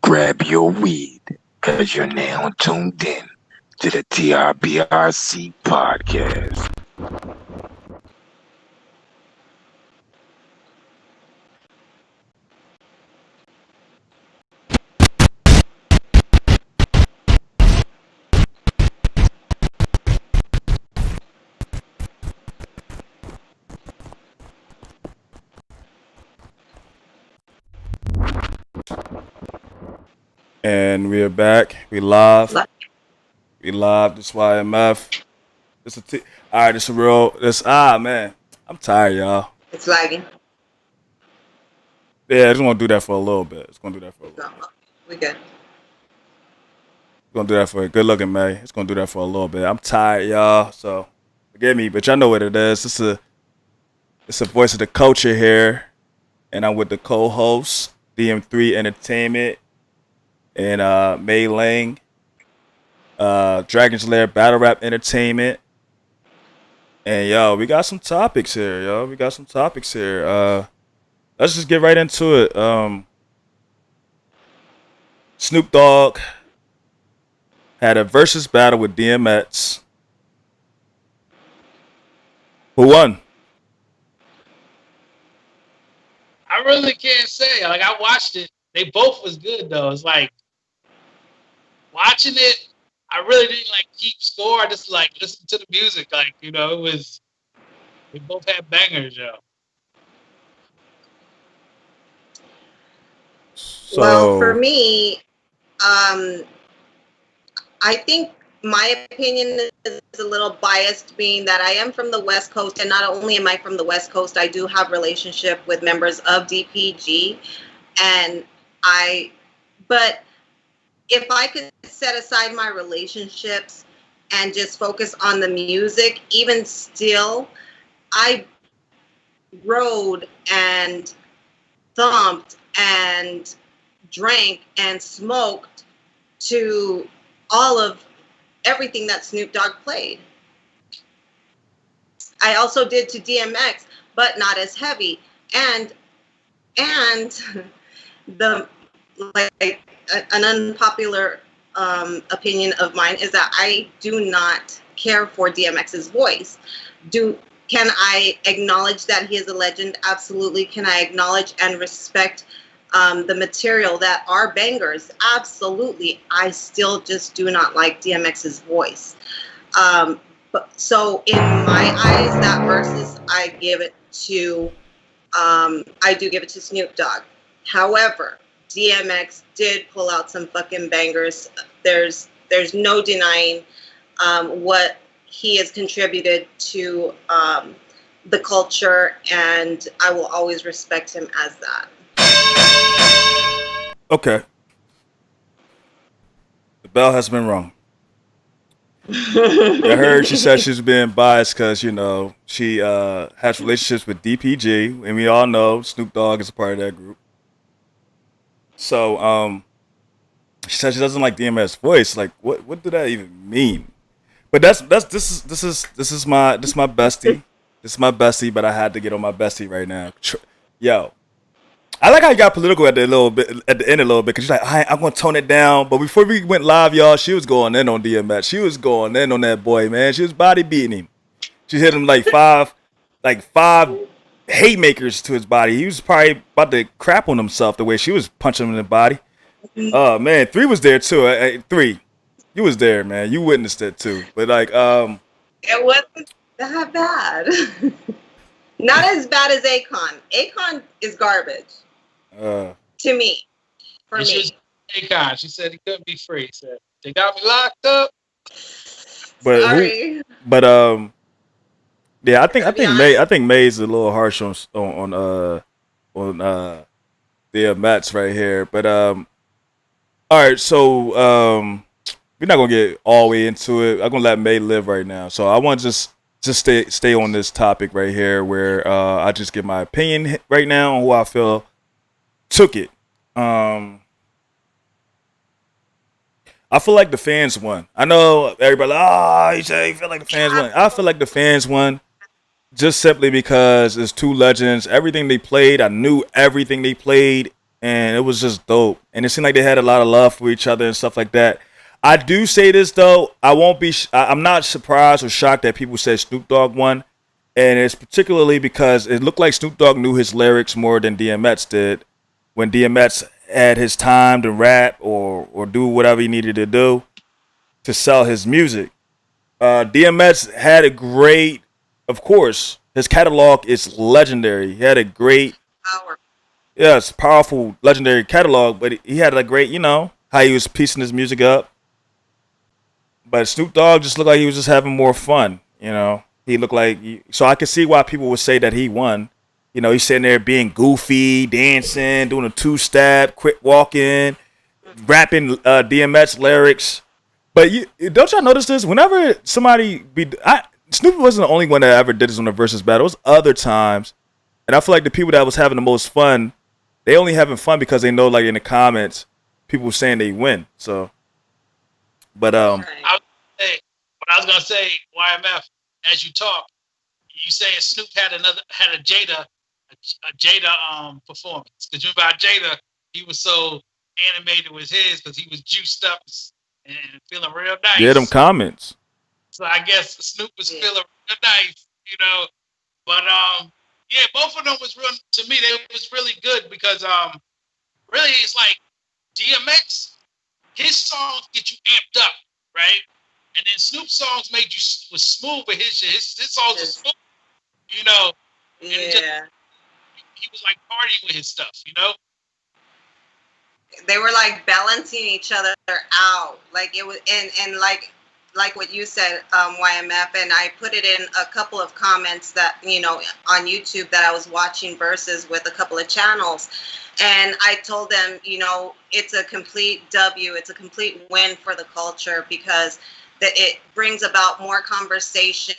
grab your weed, cause you're now tuned in to the TRBRC podcast. And we are back. We live. We live. This YMF. All right, this a real. Man. I'm tired, y'all. It's lagging. Yeah, it's gonna do that for a little bit. It's gonna do that for a little bit. We good. It's gonna do that for good looking, May. It's gonna do that for a little bit. I'm tired, y'all. So forgive me, but y'all know what it is. It's a voice of the culture here, and I'm with the co-host DM3 Entertainment and Mei Lang, Dragon's Lair Battle Rap Entertainment. And yo, we got some topics here, yo. Let's just get right into it. Snoop Dogg had a versus battle with DMX. Who won? I really can't say. Like, I watched it. They both was good though. It's like watching it, I really didn't like keep score. I just like listened to the music. Like, you know, it was, we both had bangers, yo. So, well, for me, I think my opinion is a little biased, being that I am from the West Coast, and not only am I from the West Coast, I do have relationship with members of DPG, but if I could set aside my relationships and just focus on the music, even still, I rode and thumped and drank and smoked to all of everything that Snoop Dogg played. I also did to DMX, but not as heavy. And the an unpopular opinion of mine is that I do not care for DMX's voice. Can I acknowledge that he is a legend? Absolutely. Can I acknowledge and respect the material that are bangers? Absolutely. I still just do not like DMX's voice. So in my eyes, that versus, I do give it to Snoop Dogg. However, DMX did pull out some fucking bangers. There's no denying what he has contributed to the culture, and I will always respect him as that. okay. The bell has been rung. I heard she said she's being biased because, you know, she has relationships with DPG, and we all know Snoop Dogg is a part of that group. So, she said she doesn't like DMX's voice. Like, what did that even mean? But this is my bestie. This is my bestie, but I had to get on my bestie right now. Yo, I like how you got political at the end a little bit, because she's like, I'm gonna tone it down. But before we went live, y'all, she was going in on DMX. She was going in on that boy, man. She was body beating him. She hit him like five haymakers to his body. He was probably about to crap on himself the way she was punching him in the body. Oh man, 3 was there too. 3, you was there, man. You witnessed it too. But like, it wasn't that bad. Not as bad as Akon. Akon is garbage. To me. For me. Akon. She said he couldn't be free. She said they got me locked up. But sorry. Yeah, I think May's a little harsh on the Mets right here. But all right, so we're not gonna get all the way into it. I'm gonna let May live right now. So I want to just stay on this topic right here, where I just give my opinion right now on who I feel took it. I feel like the fans won. I know everybody you say you feel like the fans won. I feel like the fans won just simply because it's two legends. Everything they played, I knew everything they played, and it was just dope. And it seemed like they had a lot of love for each other and stuff like that. I do say this though, I won't be. I'm not surprised or shocked that people said Snoop Dogg won, and it's particularly because it looked like Snoop Dogg knew his lyrics more than DMX did. When DMX had his time to rap or do whatever he needed to do to sell his music, DMX had a great, of course, his catalog is legendary. He had a great, Power. yes, powerful, legendary catalog, but he had a great, how he was piecing his music up. But Snoop Dogg just looked like he was just having more fun, He looked like, so I could see why people would say that he won. He's sitting there being goofy, dancing, doing a two-step, quick walking, rapping DMX lyrics. But don't y'all notice this? Whenever somebody Snoop wasn't the only one that ever did this on the versus battle. It was other times, and I feel like the people that was having the most fun, they only having fun because they know, like in the comments, people saying they win. So, but Right. I was gonna say, YMF, as you talk, you saying Snoop had a Jada performance. Because remember how Jada, he was so animated with his because he was juiced up and feeling real nice. yeah, them comments. So I guess Snoop was feeling real nice, But yeah, both of them was real to me. They was really good because really it's like DMX, his songs get you amped up, right? And then Snoop's songs was smooth, but his songs were smooth, And it just, he was like partying with his stuff, They were like balancing each other out. Like it was, and like what you said, YMF, and I put it in a couple of comments that, on YouTube that I was watching versus with a couple of channels. And I told them, it's a complete W. It's a complete win for the culture because it brings about more conversation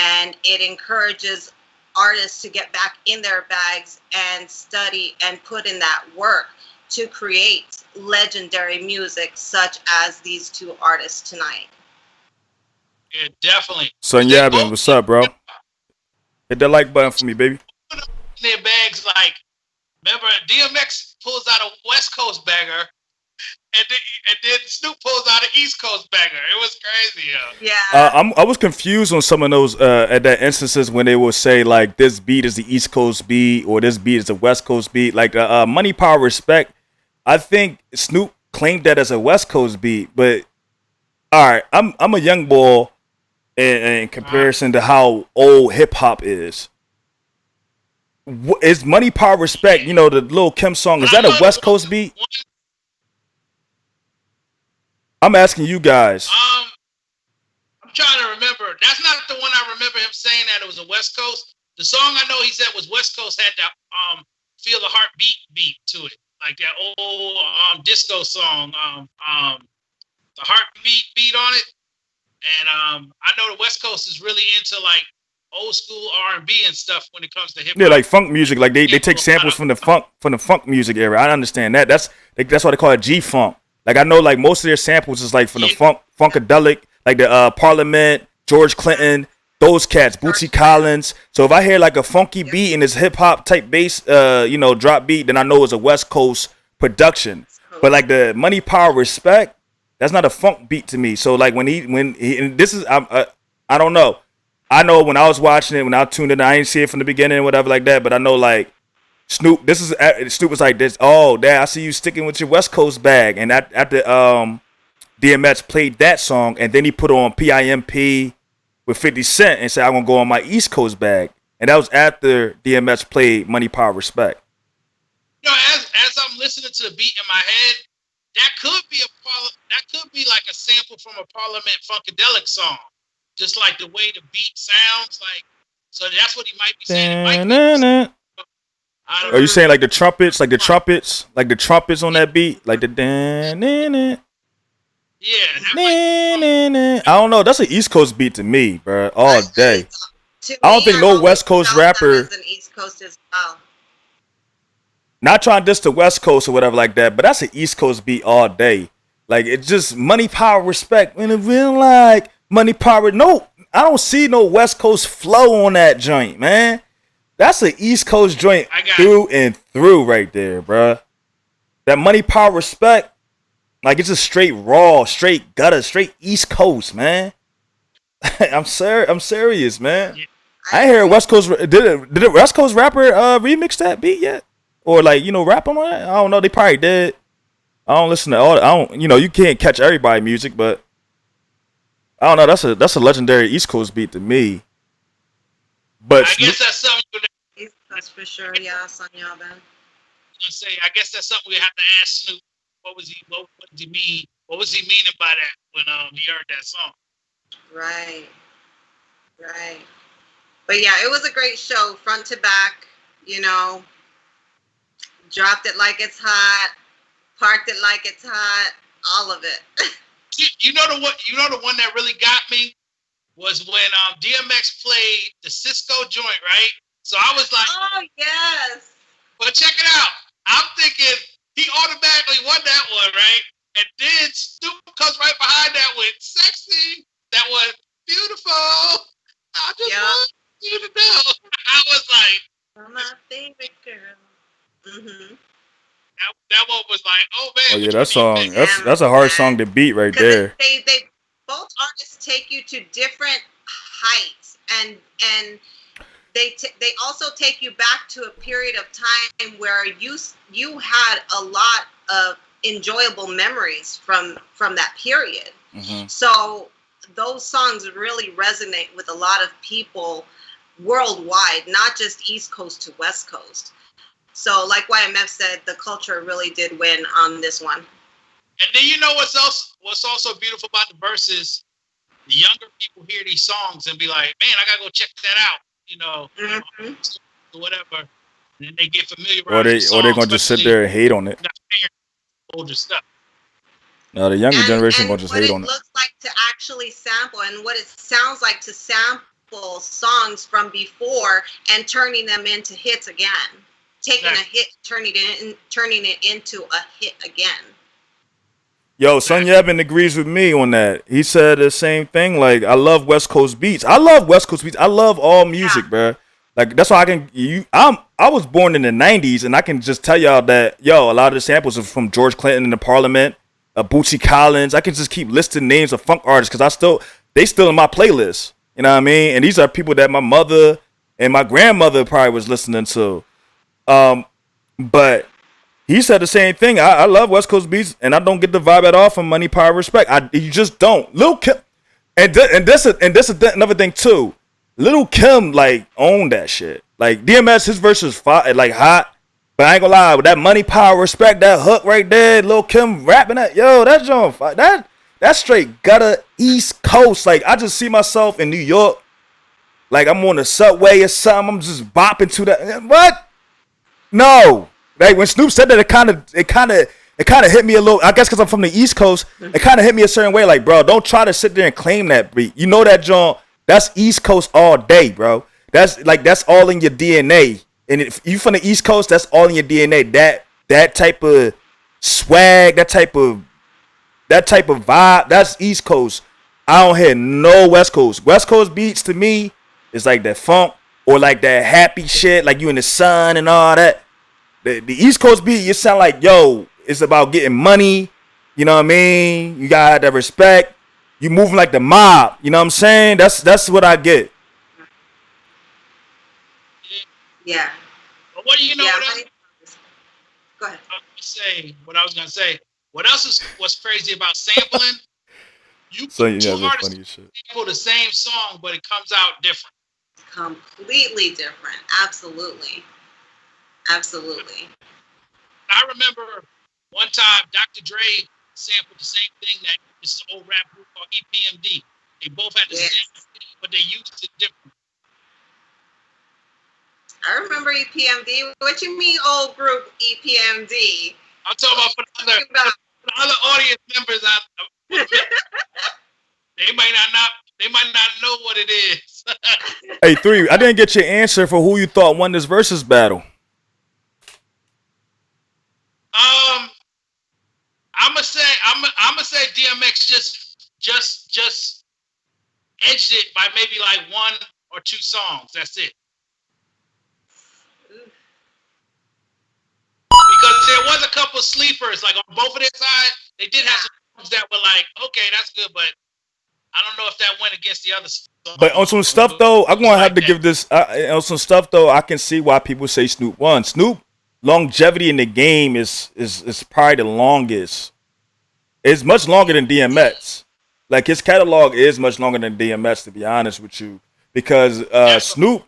and it encourages artists to get back in their bags and study and put in that work to create legendary music such as these two artists tonight. Yeah, definitely. Son Yabin, what's up, bro? Hit that like button for me, baby. In their bags, like, remember DMX pulls out a West Coast banger, and then Snoop pulls out an East Coast banger. It was crazy, yo. Yeah. I was confused on some of those at that instances when they would say like this beat is the East Coast beat or this beat is the West Coast beat. Like Money, Power, Respect. I think Snoop claimed that as a West Coast beat, but all right, I'm a young boy in comparison to how old hip hop is. Is Money, Power, Respect? The Lil Kim song, is that a West Coast beat? I'm asking you guys. I'm trying to remember. That's not the one I remember him saying that it was a West Coast. The song I know he said was West Coast had that Feel the Heartbeat beat to it. Like that old disco song, the heartbeat beat on it, and I know the West Coast is really into like old school R&B and stuff when it comes to hip hop. Yeah, like funk music. Like they take samples from the funk music era. I understand that. That's why they call it G-funk. Like I know like most of their samples is like from the funkadelic, like the Parliament, George Clinton, those cats, Bootsy Collins. So if I hear like a funky beat and it's hip hop type bass, drop beat, then I know it's a West Coast production. But like the Money, Power, Respect, that's not a funk beat to me. So like when he and this is I don't know. I know when I was watching it, when I tuned in, I didn't see it from the beginning or whatever like that. But I know like Snoop was like this. Oh, Dad, I see you sticking with your West Coast bag. And after DMX played that song, and then he put on PIMP with 50 Cent and said, I'm going to go on my East Coast bag. And that was after DMX played Money, Power, Respect. As I'm listening to the beat in my head, that could be like a sample from a Parliament Funkadelic song. Just like the way the beat sounds like. So that's what he might be saying. Are you saying like the trumpets on that beat? Like the Yeah. I don't know. That's an East Coast beat to me, bro. All day. I don't think no West Coast rapper. An East Coast as well. Not trying to diss the West Coast or whatever like that, but that's an East Coast beat all day. Like it's just Money, Power, Respect. When it real like Money, Power. No, I don't see no West Coast flow on that joint, man. That's an East Coast joint through and through right there, bruh. that money, power, respect. Like it's just straight raw, straight gutter, straight East Coast, man. I'm serious, man. Yeah. I ain't heard West Coast. Did a West Coast rapper remix that beat yet, or like rap on it? I don't know. They probably did. I don't listen to all. I don't. You can't catch everybody music, but I don't know. That's a legendary East Coast beat to me. But I guess that's something. That's for sure. Yeah, son, y'all then. I guess that's something we have to ask Snoop. What did he mean? What was he meaning by that when he heard that song? Right. But yeah, it was a great show, front to back. Dropped it like it's hot, parked it like it's hot, all of it. You know the one that really got me was when DMX played the Cisco joint, right? So I was like, oh yes. Well, check it out. I'm thinking he automatically won that one, right? And then Snoop comes right behind that with Sexy. That was beautiful. I just want you to know. I was like, you're my favorite girl. Mm-hmm. That one was like, oh man. Oh yeah, that song. That's a hard song to beat right there. They both artists take you to different heights, and they also take you back to a period of time where you had a lot of enjoyable memories from that period. Mm-hmm. So those songs really resonate with a lot of people worldwide, not just East Coast to West Coast. So like YMF said, the culture really did win on this one. And then what's also beautiful about the verses, the younger people hear these songs and be like, man, I gotta go check that out. Whatever. And then they get familiarized. Or they're gonna just sit there and hate on it. Older stuff. No, the younger generation gonna just hate on it. What it looks like to actually sample and what it sounds like to sample songs from before and turning them into hits again. Taking a hit, turning it into a hit again. Yo, Son Yevon agrees with me on that. He said the same thing. Like, I love West Coast beats. I love all music, bro. Like, that's why I was born in the 90s, and I can just tell y'all that, a lot of the samples are from George Clinton in the Parliament, Bootsy Collins. I can just keep listing names of funk artists because they still in my playlist. You know what I mean? And these are people that my mother and my grandmother probably was listening to. But he said the same thing. I love West Coast beats, and I don't get the vibe at all from Money, Power, Respect. You just don't. Lil Kim, and this is another thing too. Lil Kim like owned that shit. Like DMX, his verse is like hot, but I ain't gonna lie, with that Money, Power, Respect, that hook right there, Lil Kim rapping that, that joint, that's straight gutter East Coast. Like I just see myself in New York, like I'm on the subway or something. I'm just bopping to that. What? No, like when Snoop said that, it kind of hit me a little. I guess because I'm from the East Coast, it kind of hit me a certain way. Like, bro, don't try to sit there and claim that beat. You know that John, that's East Coast all day, bro. That's all in your DNA. And if you from the East Coast, that's all in your DNA. That type of swag, that type of vibe, that's East Coast. I don't hear no West Coast. West Coast beats to me is like that funk or like that happy shit, like you in the sun and all that. The East Coast beat, you sound like, it's about getting money. You know what I mean? You gotta have that respect. You moving like the mob. You know what I'm saying? That's what I get. Yeah. But what do you know? Go ahead. What I was gonna say. What else was crazy about sampling? You So two artists sample the same song, but it comes out different. Completely different. Absolutely. I remember one time Dr. Dre sampled the same thing that this old rap group called EPMD. They both had the same thing, but they used it different. I remember EPMD. What you mean, old group EPMD? I'm talking about for the other audience members. They might not know what it is. Hey, 3, I didn't get your answer for who you thought won this versus battle. I'm gonna say DMX just edged it by maybe like 1 or 2 songs. That's it. because there was a couple sleepers, like on both of their side, they did have some songs that were like, okay, that's good, but I don't know if that went against the other song. But on some stuff though, I'm gonna have to give this. On some stuff though, I can see why people say Snoop won. Snoop longevity in the game is probably the longest. It's much longer than DMX. Like his catalog is much longer than DMX, to be honest with you, because Snoop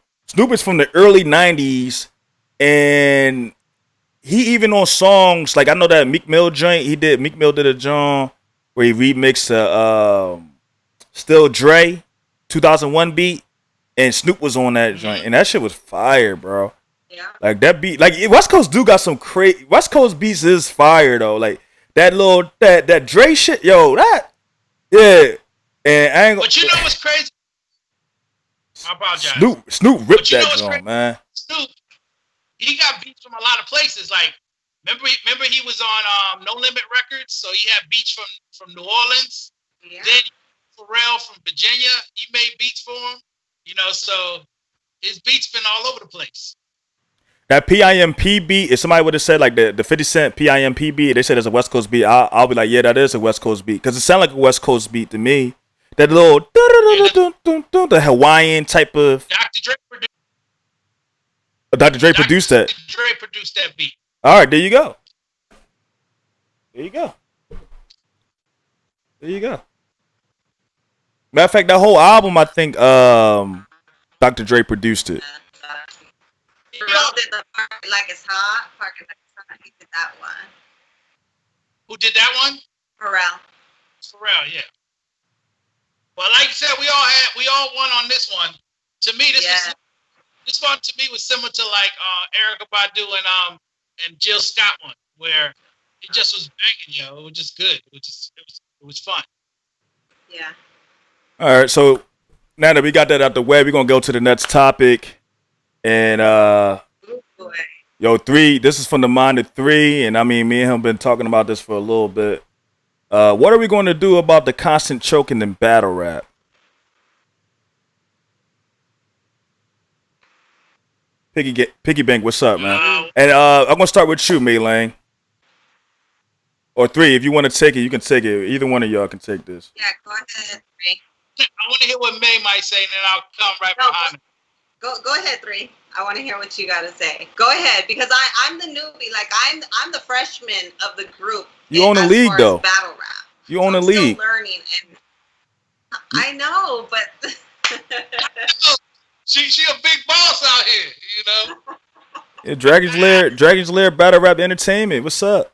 is from the early '90s, and he even on songs like I know that Meek Mill did a joint where he remixed Still Dre 2001 beat, and Snoop was on that joint, and that shit was fire, bro. Yeah. Like that beat, like West Coast do got some crazy. West Coast beats is fire though. Like that little that Dre shit, yo, that yeah. And I ain't. But you know what's crazy? I apologize. Snoop ripped that joint, man. Snoop, he got beats from a lot of places. Like remember he was on No Limit Records, so he had beats from New Orleans. Yeah. Then Pharrell from Virginia, he made beats for him. You know, so his beats been all over the place. That PIMP beat, if somebody would have said like the 50 Cent PIMP beat, they said it's a West Coast beat, I'll be like, yeah, that is a West Coast beat. Because it sounded like a West Coast beat to me. That little, the Hawaiian type of. Dr. Dre produced that. Dr. Dre produced that beat. All right, there you go. There you go. There you go. Matter of fact, that whole album, I think Dr. Dre produced it. Pharrell did the Park Like It's Hot. Park Like It's Hot. He did that one. Who did that one? Pharrell, yeah. Well, like you said, we all won on this one. To me, this one to me was similar to like Erykah Badu and Jill Scott one, where it just was banging, yo. It was just good. It was fun. Yeah. All right, so now that we got that out the way, we're gonna go to the next topic. And yo, 3, this is from the mind of 3, and I mean me and him been talking about this for a little bit. What are we going to do about the constant choking in battle rap? Piggy Bank, what's up, man? And I'm gonna start with you, Maylane. Or 3, if you want to take it, you can take it. Either one of y'all can take this. Yeah, go ahead, 3. I want to hear what May might say, and then I'll come right behind him. Go ahead, 3. I want to hear what you got to say. Go ahead, because I'm the newbie. Like I'm the freshman of the group. You own a league though. Battle rap. You own a league. Still learning, and I know, but she a big boss out here, you know. Yeah, Dragon's Lair Battle Rap Entertainment. What's up?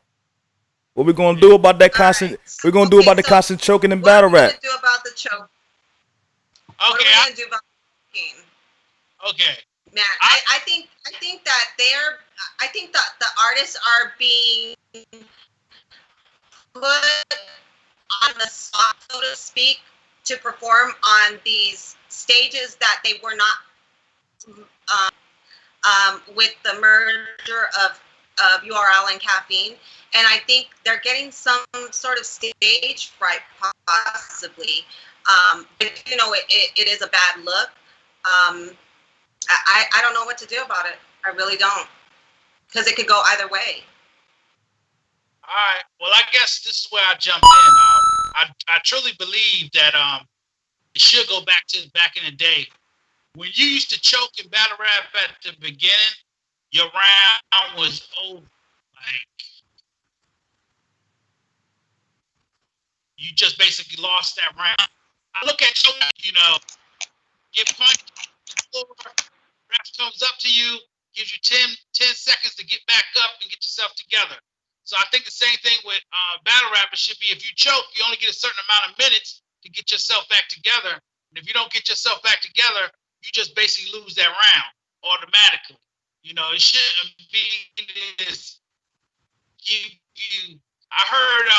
What we gonna do about that constant? Right. We're gonna do about the constant choking in battle rap. What are we gonna do about the choke? Okay. What are we gonna do about the choking? Okay. Man, I think that I think that the artists are being put on the spot, so to speak, to perform on these stages that they were not with the merger of URL and Caffeine. And I think they're getting some sort of stage fright, possibly. But, you know, it is a bad look. I don't know what to do about it. I really don't. Because it could go either way. All right. Well, I guess this is where I jump in. I truly believe that it should go back in the day. When you used to choke in battle rap at the beginning, your round was over. Like, you just basically lost that round. I look at choke, you know, get punched, ref comes up to you, gives you 10 seconds to get back up and get yourself together. So I think the same thing with battle rappers should be, if you choke, you only get a certain amount of minutes to get yourself back together. And if you don't get yourself back together, you just basically lose that round automatically. You know, it shouldn't be this. I heard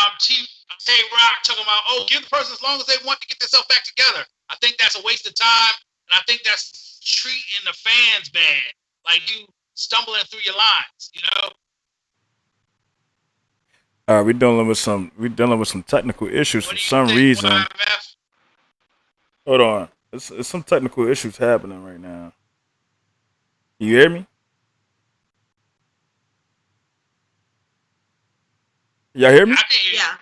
Tay-Rock talking about, give the person as long as they want to get themselves back together. I think that's a waste of time, and I think that's treating the fans bad, like you stumbling through your lines, you know. All right, we're dealing with some technical issues for some reason. Hold on, it's some technical issues happening right now. You hear me? Y'all hear me? I can hear you. Yeah.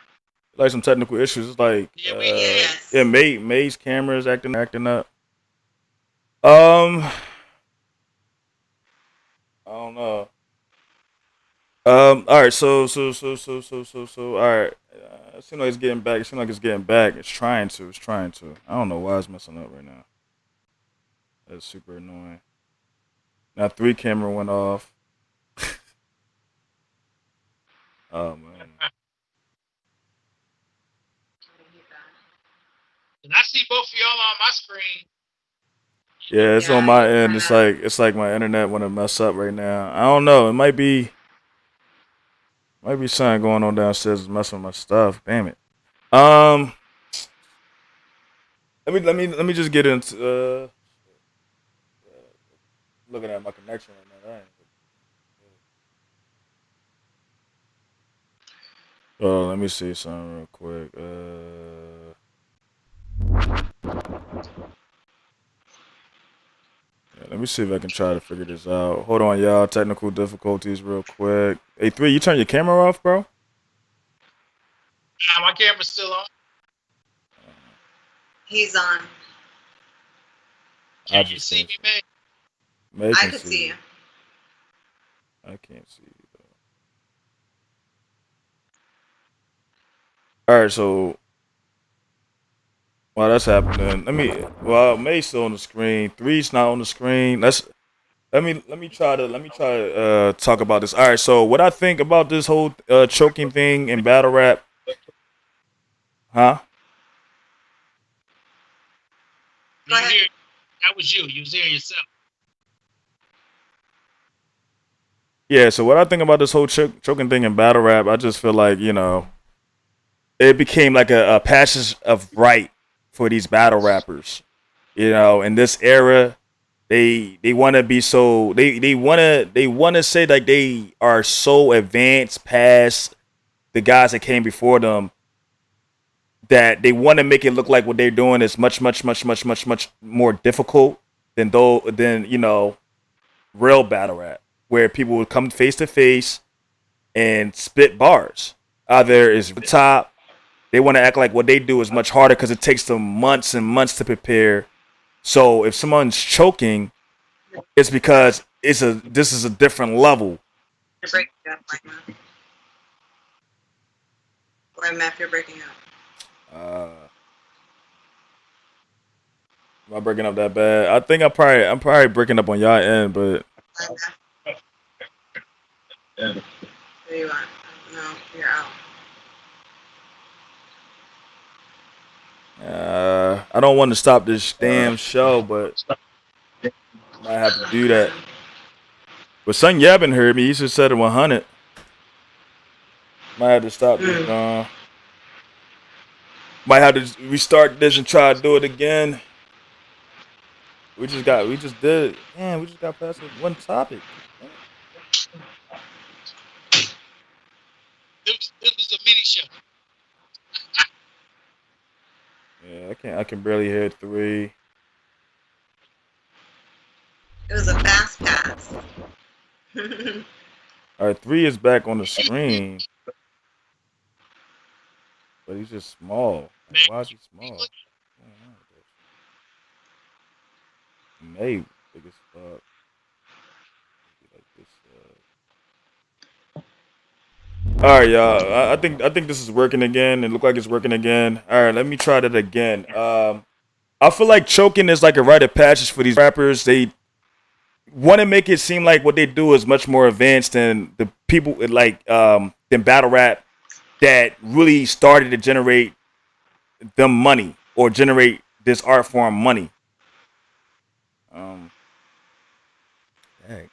Like some technical issues. It's like Yeah, Yes. yeah, May's camera is acting up. I don't know. All right. So. All right. It seems like it's getting back. It's trying to. I don't know why it's messing up right now. That's super annoying. Now 3 camera went off. Oh man. And I see both of y'all on my screen. Yeah, it's Yeah, on my I end. know. It's like my internet want to mess up right now. I don't know. It might be something going on downstairs that's messing with my stuff. Damn it. Let me just get into looking at my connection right now. Oh, let me see something real quick. Yeah, let me see if I can try to figure this out. Hold on, y'all. Technical difficulties real quick. Hey, 3, you turn your camera off, bro? My camera's still on. He's on. Can you see me, man? May I can could see you. I can't see you though. All right, so while that's happening, May's still on the screen. 3's not on the screen. Let me try to talk about this. All right, so what I think about this whole choking thing in battle rap, huh? Go ahead. That was you. You was hearing yourself. Yeah, so what I think about this whole choking thing in battle rap, I just feel like, it became like a passage of right for these battle rappers. In this era, they want to be so they want to say like they are so advanced past the guys that came before them that they want to make it look like what they're doing is much more difficult than real battle rap, where people would come face to face and spit bars. Either is the top. They want to act like what they do is much harder because it takes them months and months to prepare. So if someone's choking, it's because this is a different level. You're breaking up right now. Or Matt, you're breaking up. Am I breaking up that bad? I think I'm probably breaking up on y'all end, but There you are. No, you're out. I don't want to stop this damn show, but I might have to do that. But Son Yabin heard me. He just said it 100. Might have to stop this. Might have to restart this and try to do it again. We just did it. Man, we just got past one topic. This was a mini show. Yeah, I can barely hear 3. It was a fast pass. All right, 3 is back on the screen, but he's just small. Like, why is he small? May big as fuck. Like this. All right, y'all. I think this is working again. It looked like it's working again. All right, let me try that again. I feel like choking is like a rite of passage for these rappers. They want to make it seem like what they do is much more advanced than the people than battle rap that really started to generate them money or generate this art form money. Dang.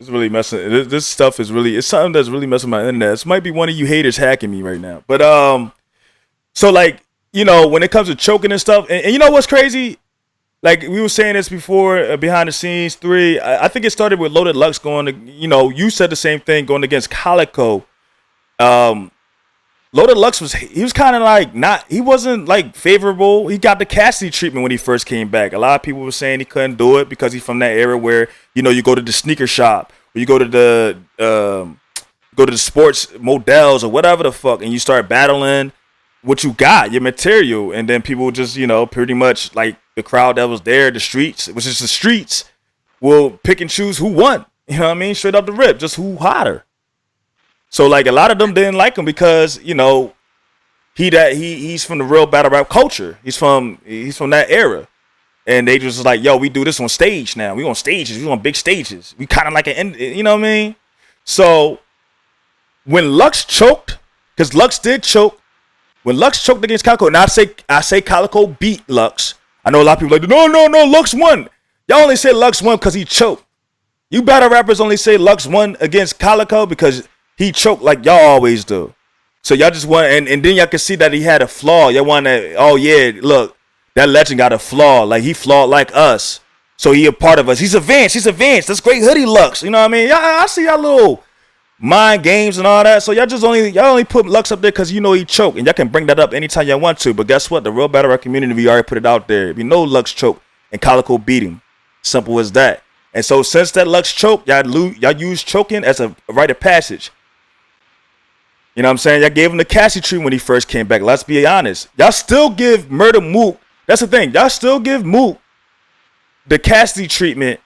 It's really messing. This stuff is really. It's something that's really messing my internet. This might be one of you haters hacking me right now. But so like when it comes to choking and stuff, and you know what's crazy? Like we were saying this before, behind the scenes 3. I think it started with Loaded Lux going to. You said the same thing going against Calico. Loaded Lux was kind of like he wasn't like favorable. He got the Cassidy treatment when he first came back. A lot of people were saying he couldn't do it because he's from that era where you go to the sneaker shop When you go to the sports models or whatever the fuck, and you start battling what you got, your material, and then people just, you know, pretty much like the crowd that was there, the streets, which is the streets, will pick and choose who won. You know what I mean? Straight up the rip, just who hotter. So like a lot of them didn't like him because, you know, he's from the real battle rap culture. He's from that era. And they just like, yo, we do this on stage now. We on stages. We on big stages. We kind of like you know what I mean? So when Lux choked, because Lux did choke, when Lux choked against Calico, and I say Calico beat Lux. I know a lot of people like, no, Lux won. Y'all only say Lux won because he choked. You battle rappers only say Lux won against Calico because he choked like y'all always do. So y'all just want, and then y'all can see that he had a flaw. Y'all want to, oh yeah, look, that legend got a flaw. Like he flawed like us. So he a part of us. He's advanced. That's great hoodie Lux. You know what I mean? I see y'all little mind games and all that. So y'all only put Lux up there because you know he choked. And y'all can bring that up anytime y'all want to. But guess what? The real battle rap community, we already put it out there. If you know Lux choked and Calico beat him. Simple as that. And so since that Lux choke, y'all use choking as a rite of passage. You know what I'm saying? Y'all gave him the Cassidy treatment when he first came back. Let's be honest. Y'all still give Murder Mook. That's the thing. Y'all still give Mook the Cassidy treatment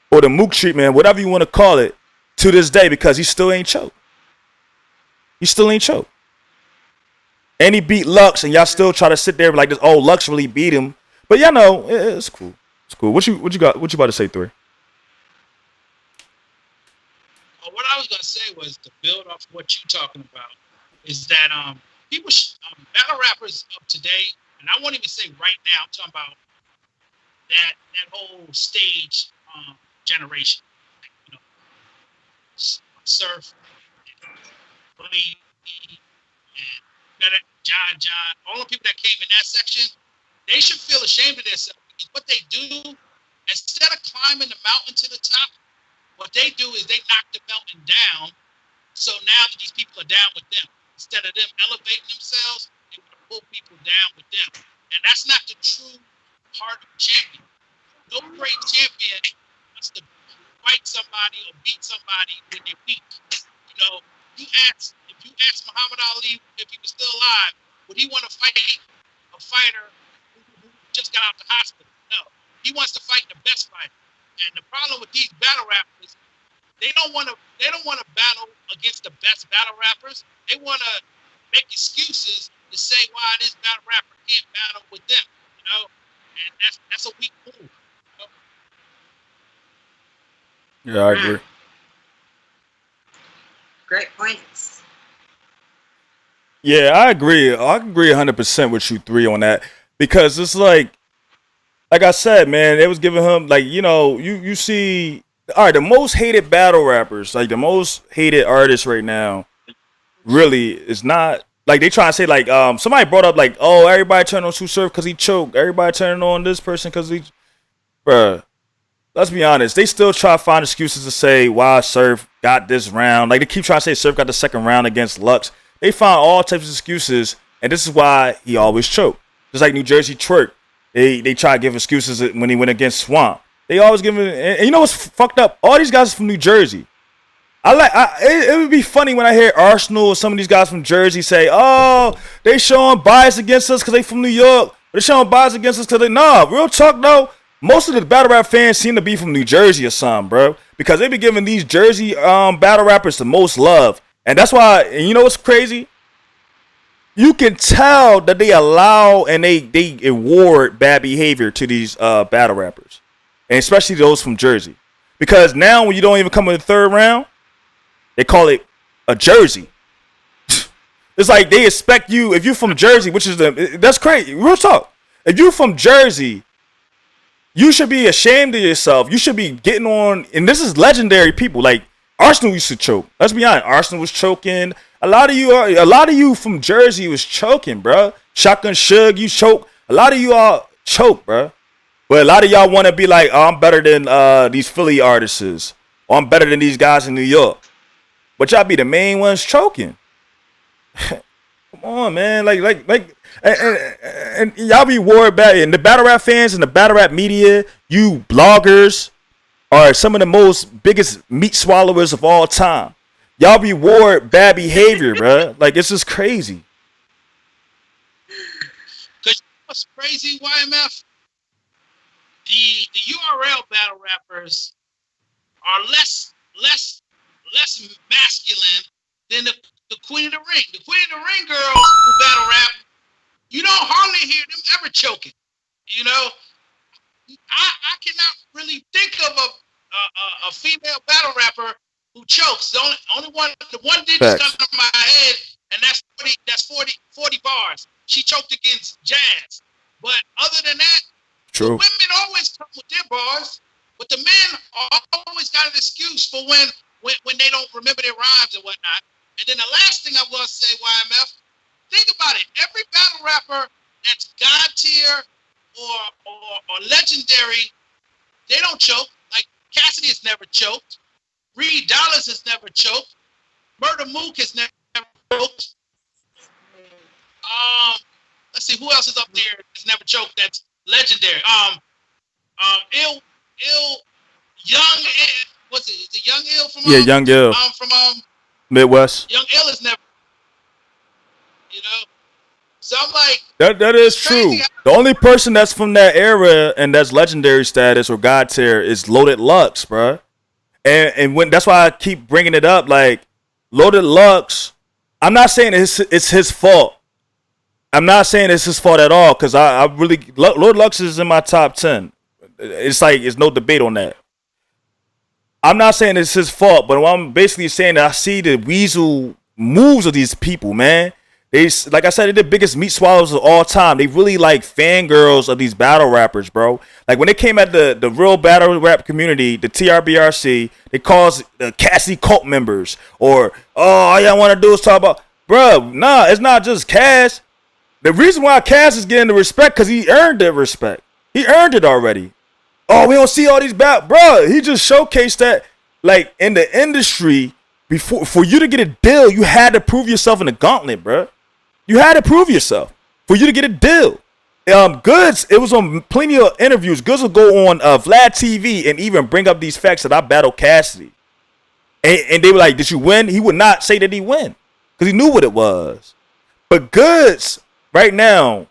or the Mook treatment, whatever you want to call it, to this day because he still ain't choked. And he beat Lux, and y'all still try to sit there like this. Oh, Lux really beat him. But y'all know it's cool. It's cool. What you got? What you about to say, 3? What I was gonna say was to build off what you're talking about is that people battle rappers of today, and I won't even say right now. I'm talking about that whole stage generation, like, you know, Surf, Blade, and John, all the people that came in that section, they should feel ashamed of themselves because what they do, instead of climbing the mountain to the top, what they do is they knock the mountain down. So now these people are down with them. Instead of them elevating themselves, they want to pull people down with them. And that's not the true heart of a champion. No great champion wants to fight somebody or beat somebody when they're weak. You know, if you ask Muhammad Ali if he was still alive, would he want to fight a fighter who just got out the hospital? No. He wants to fight the best fighter. And the problem with these battle rappers, they don't want to battle against the best battle rappers. They want to make excuses to say why this battle rapper can't battle with them, you know? And that's a weak move. You know? Yeah, I agree. Great points. Yeah, I agree. I agree 100% with you 3 on that because it's like I said, man, they was giving him like, you know, you see, all right, the most hated battle rappers, like the most hated artists right now, really is not like they try to say like somebody brought up like, oh, everybody turned on Tsu Surf because he choked, everybody turned on this person because he, bruh. Let's be honest, they still try to find excuses to say why Surf got this round. Like they keep trying to say Surf got the second round against Lux. They find all types of excuses, and this is why he always choked. Just like New Jersey Twerk. They try to give excuses when he went against Swamp. They always give him, and you know what's fucked up? All these guys are from New Jersey. It would be funny when I hear Arsenal or some of these guys from Jersey say, oh, they showing bias against us because they from New York. They showing bias against us because they, nah, real talk though. Most of the battle rap fans seem to be from New Jersey or something, bro. Because they be giving these Jersey battle rappers the most love. And that's why, and you know what's crazy? You can tell that they allow and they award bad behavior to these battle rappers. And especially those from Jersey. Because now when you don't even come in the third round, they call it a jersey. It's like they expect you, if you're from Jersey, which is that's crazy. Real talk. If you're from Jersey, you should be ashamed of yourself. You should be getting on, and this is legendary people. Like Arsenal used to choke. Let's be honest. Arsenal was choking. A lot of you from Jersey was choking, bro. Shotgun Shug, you choke. A lot of you all choke, bro. But a lot of y'all want to be like, oh, I'm better than these Philly artists. Or I'm better than these guys in New York. But y'all be the main ones choking. Come on, man. And y'all be worried about it. And the battle rap fans and the battle rap media, you bloggers, are some of the most biggest meat swallowers of all time. Y'all reward bad behavior, bro. Like, it's just crazy. Because what's crazy, YMF? The URL battle rappers are less masculine than the Queen of the Ring. The Queen of the Ring girls who battle rap, you don't hardly hear them ever choking. You know, I cannot really think of a female battle rapper who chokes. The one did just come to my head, and that's 40 bars. She choked against Jazz. But other than that, the women always come with their bars, but the men always got an excuse for when they don't remember their rhymes and whatnot. And then the last thing I'm going to say, YMF, think about it. Every battle rapper that's God tier or legendary, they don't choke. Like Cassidy has never choked. Reed Dollars has never choked. Murder Mook has never choked. Let's see who else is up there that's never choked. That's legendary. Young. What's it? Is it Young Ill from? Young Ill. From Midwest. Young Ill is never. You know. So I'm like. That is true. The only person that's from that era and that's legendary status or God tier is Loaded Lux, bro. And when that's why I keep bringing it up. Like Loaded Lux, I'm not saying it's his fault. I'm not saying it's his fault at all, because I really Loaded Lux is in my top 10. It's like it's no debate on that. I'm not saying it's his fault, but I'm basically saying that I see the weasel moves of these people, man. They, like I said, they're the biggest meat swallows of all time. They really like fangirls of these battle rappers, bro. Like when they came at the real battle rap community, the TRBRC, they caused the Cassidy cult members, or all y'all want to do is talk about, bro. Nah, it's not just Cass. The reason why Cass is getting the respect because he earned that respect. He earned it already. Oh, we don't see all these bro. He just showcased that, like in the industry, for you to get a deal, you had to prove yourself in the gauntlet, bro. You had to prove yourself for you to get a deal. Goods, it was on plenty of interviews. Goods will go on Vlad TV and even bring up these facts that I battled Cassidy. And they were like, did you win? He would not say that he win because he knew what it was. But Goods, right now,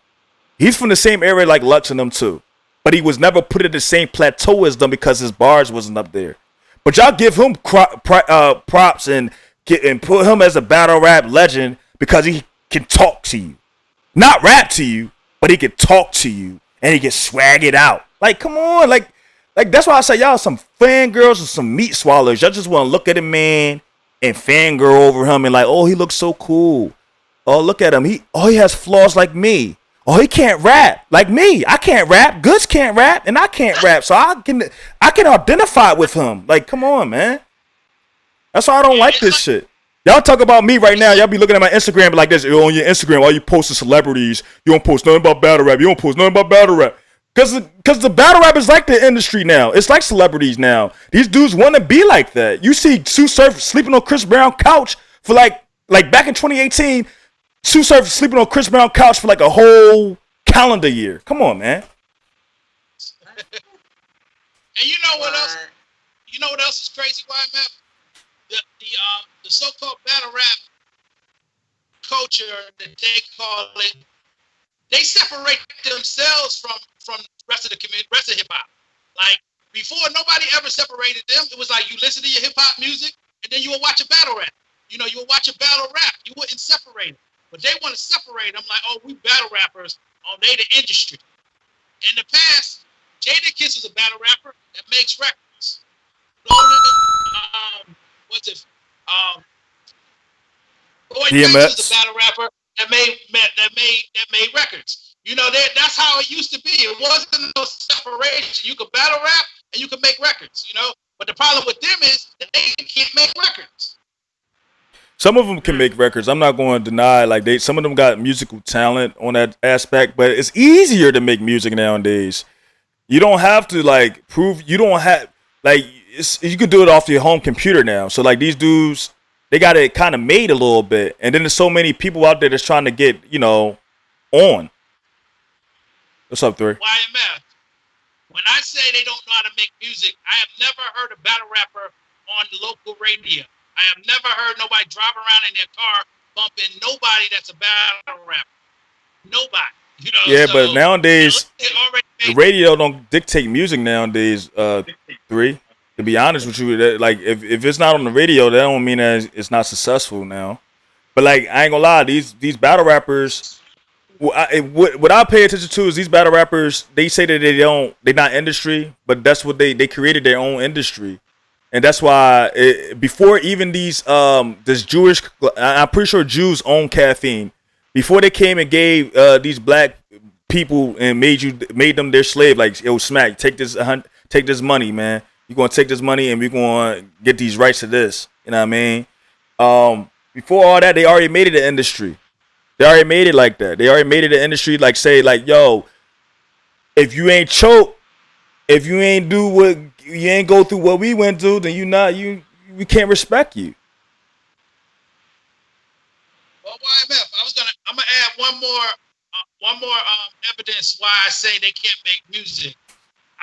he's from the same area like Lux and them too. But he was never put at the same plateau as them because his bars wasn't up there. But y'all give him props and put him as a battle rap legend because he can talk to you. Not rap to you, but he can talk to you and he can swag it out. Like, come on. Like that's why I say y'all some fangirls or some meat swallowers. Y'all just want to look at a man and fangirl over him and like, oh, he looks so cool. Oh, look at him. He has flaws like me. Oh, he can't rap like me. I can't rap. Goods can't rap, and I can't rap. So I can identify with him. Like, come on, man. That's why I don't like this shit. Y'all talk about me right now. Y'all be looking at my Instagram like this. On your Instagram, all you posting celebrities. You don't post nothing about battle rap. You don't post nothing about battle rap. Because the battle rap is like the industry now. It's like celebrities now. These dudes want to be like that. You see Tsu Surf sleeping on Chris Brown couch for like back in 2018. Tsu Surf sleeping on Chris Brown couch for like a whole calendar year. Come on, man. And you know what else? You know what else is crazy, YMF? The so-called battle rap culture that they call it, they separate themselves from the rest of the community, rest of hip hop. Like before, nobody ever separated them. It was like you listen to your hip hop music, and then you would watch a battle rap. You know, you would watch a battle rap. You wouldn't separate them. But they want to separate them like, oh, we battle rappers. Oh, they the industry. In the past, Jadakiss was a battle rapper that makes records. Boy DMX was a battle rapper that made records. You know, that's how it used to be. It wasn't no separation. You could battle rap and you could make records. You know, but the problem with them is that they can't make records. Some of them can make records. I'm not going to deny, like some of them got musical talent on that aspect, but it's easier to make music nowadays. You don't have to like prove. You don't have like you can do it off your home computer now. So like these dudes, they got it kind of made a little bit, and then there's so many people out there that's trying to get on. What's up, 3? YMF. When I say they don't know how to make music, I have never heard a battle rapper on the local radio. I have never heard nobody drive around in their car bumping nobody that's a battle rapper. Nobody. You know, Yeah, so, but nowadays the made, radio don't dictate music nowadays. Three. To be honest with you, that, like if it's not on the radio, that don't mean that it's not successful now. But like I ain't gonna lie, these battle rappers. What I pay attention to is these battle rappers. They say that they're not industry, but that's what they created their own industry, and that's why before even these this Jewish, I'm pretty sure Jews own Caffiene. Before they came and gave these black people and made them their slave, like yo smack, take this money, man. You're gonna take this money and we're gonna get these rights to this. You know what I mean? Before all that, they already made it an industry. They already made it like that. They already made it an industry. Like say, like yo, if you ain't choke, if you ain't you ain't go through what we went through, then we can't respect you. Well, YMF, I'm gonna add one more evidence why I say they can't make music.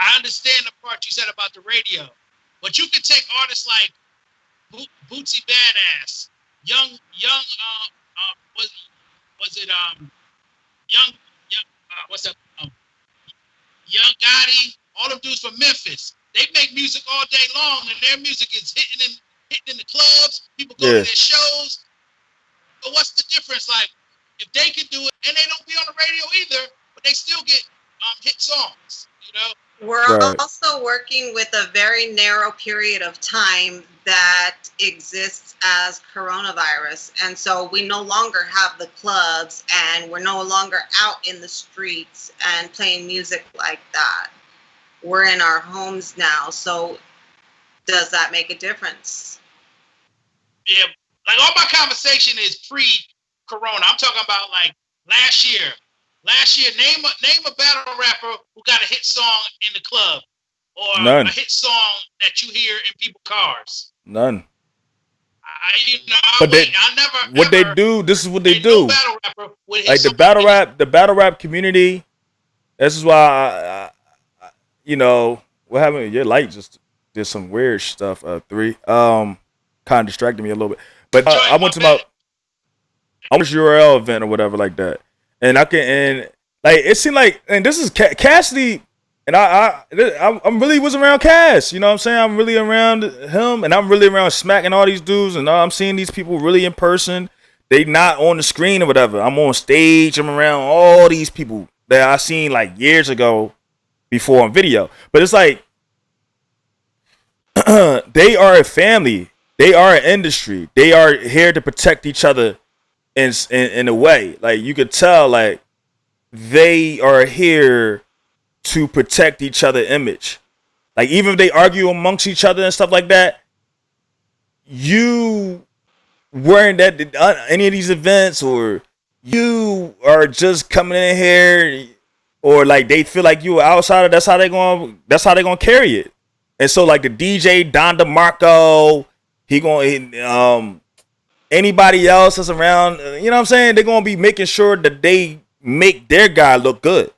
I understand the part you said about the radio, but you can take artists like Bootsy Badass, young Young Gotti, all them dudes from Memphis. They make music all day long, and their music is hitting in the clubs. People go to their shows. But what's the difference? Like, if they can do it, and they don't be on the radio either, but they still get hit songs, you know? We're also working with a very narrow period of time that exists as coronavirus. And so we no longer have the clubs and we're no longer out in the streets and playing music like that. We're in our homes now. So does that make a difference? Yeah, like all my conversation is pre-corona. I'm talking about like last year. Last year, name a battle rapper who got a hit song in the club or None. A hit song that you hear in people's cars. None. They do. This is what they do. Battle rapper like the battle rap community. This is why I what happened. Your light just did some weird stuff. Three. Kind of distracted me a little bit. But I went to my URL event or whatever like that. And it seemed like, and this is Cassidy, and I really was around Cass, you know what I'm saying? I'm really around him, and I'm really around Smack and all these dudes, and I'm seeing these people really in person. They not on the screen or whatever. I'm on stage. I'm around all these people that I seen like years ago before on video. But it's like they are a family. They are an industry. They are here to protect each other. In a way, like you could tell, like they are here to protect each other's image. Like even if they argue amongst each other and stuff like that, you weren't at any of these events, or you are just coming in here, or like they feel like you were outsider. That's how they gonna carry it. And so like the DJ Don DeMarco, anybody else that's around, you know what I'm saying? They're going to be making sure that they make their guy look good.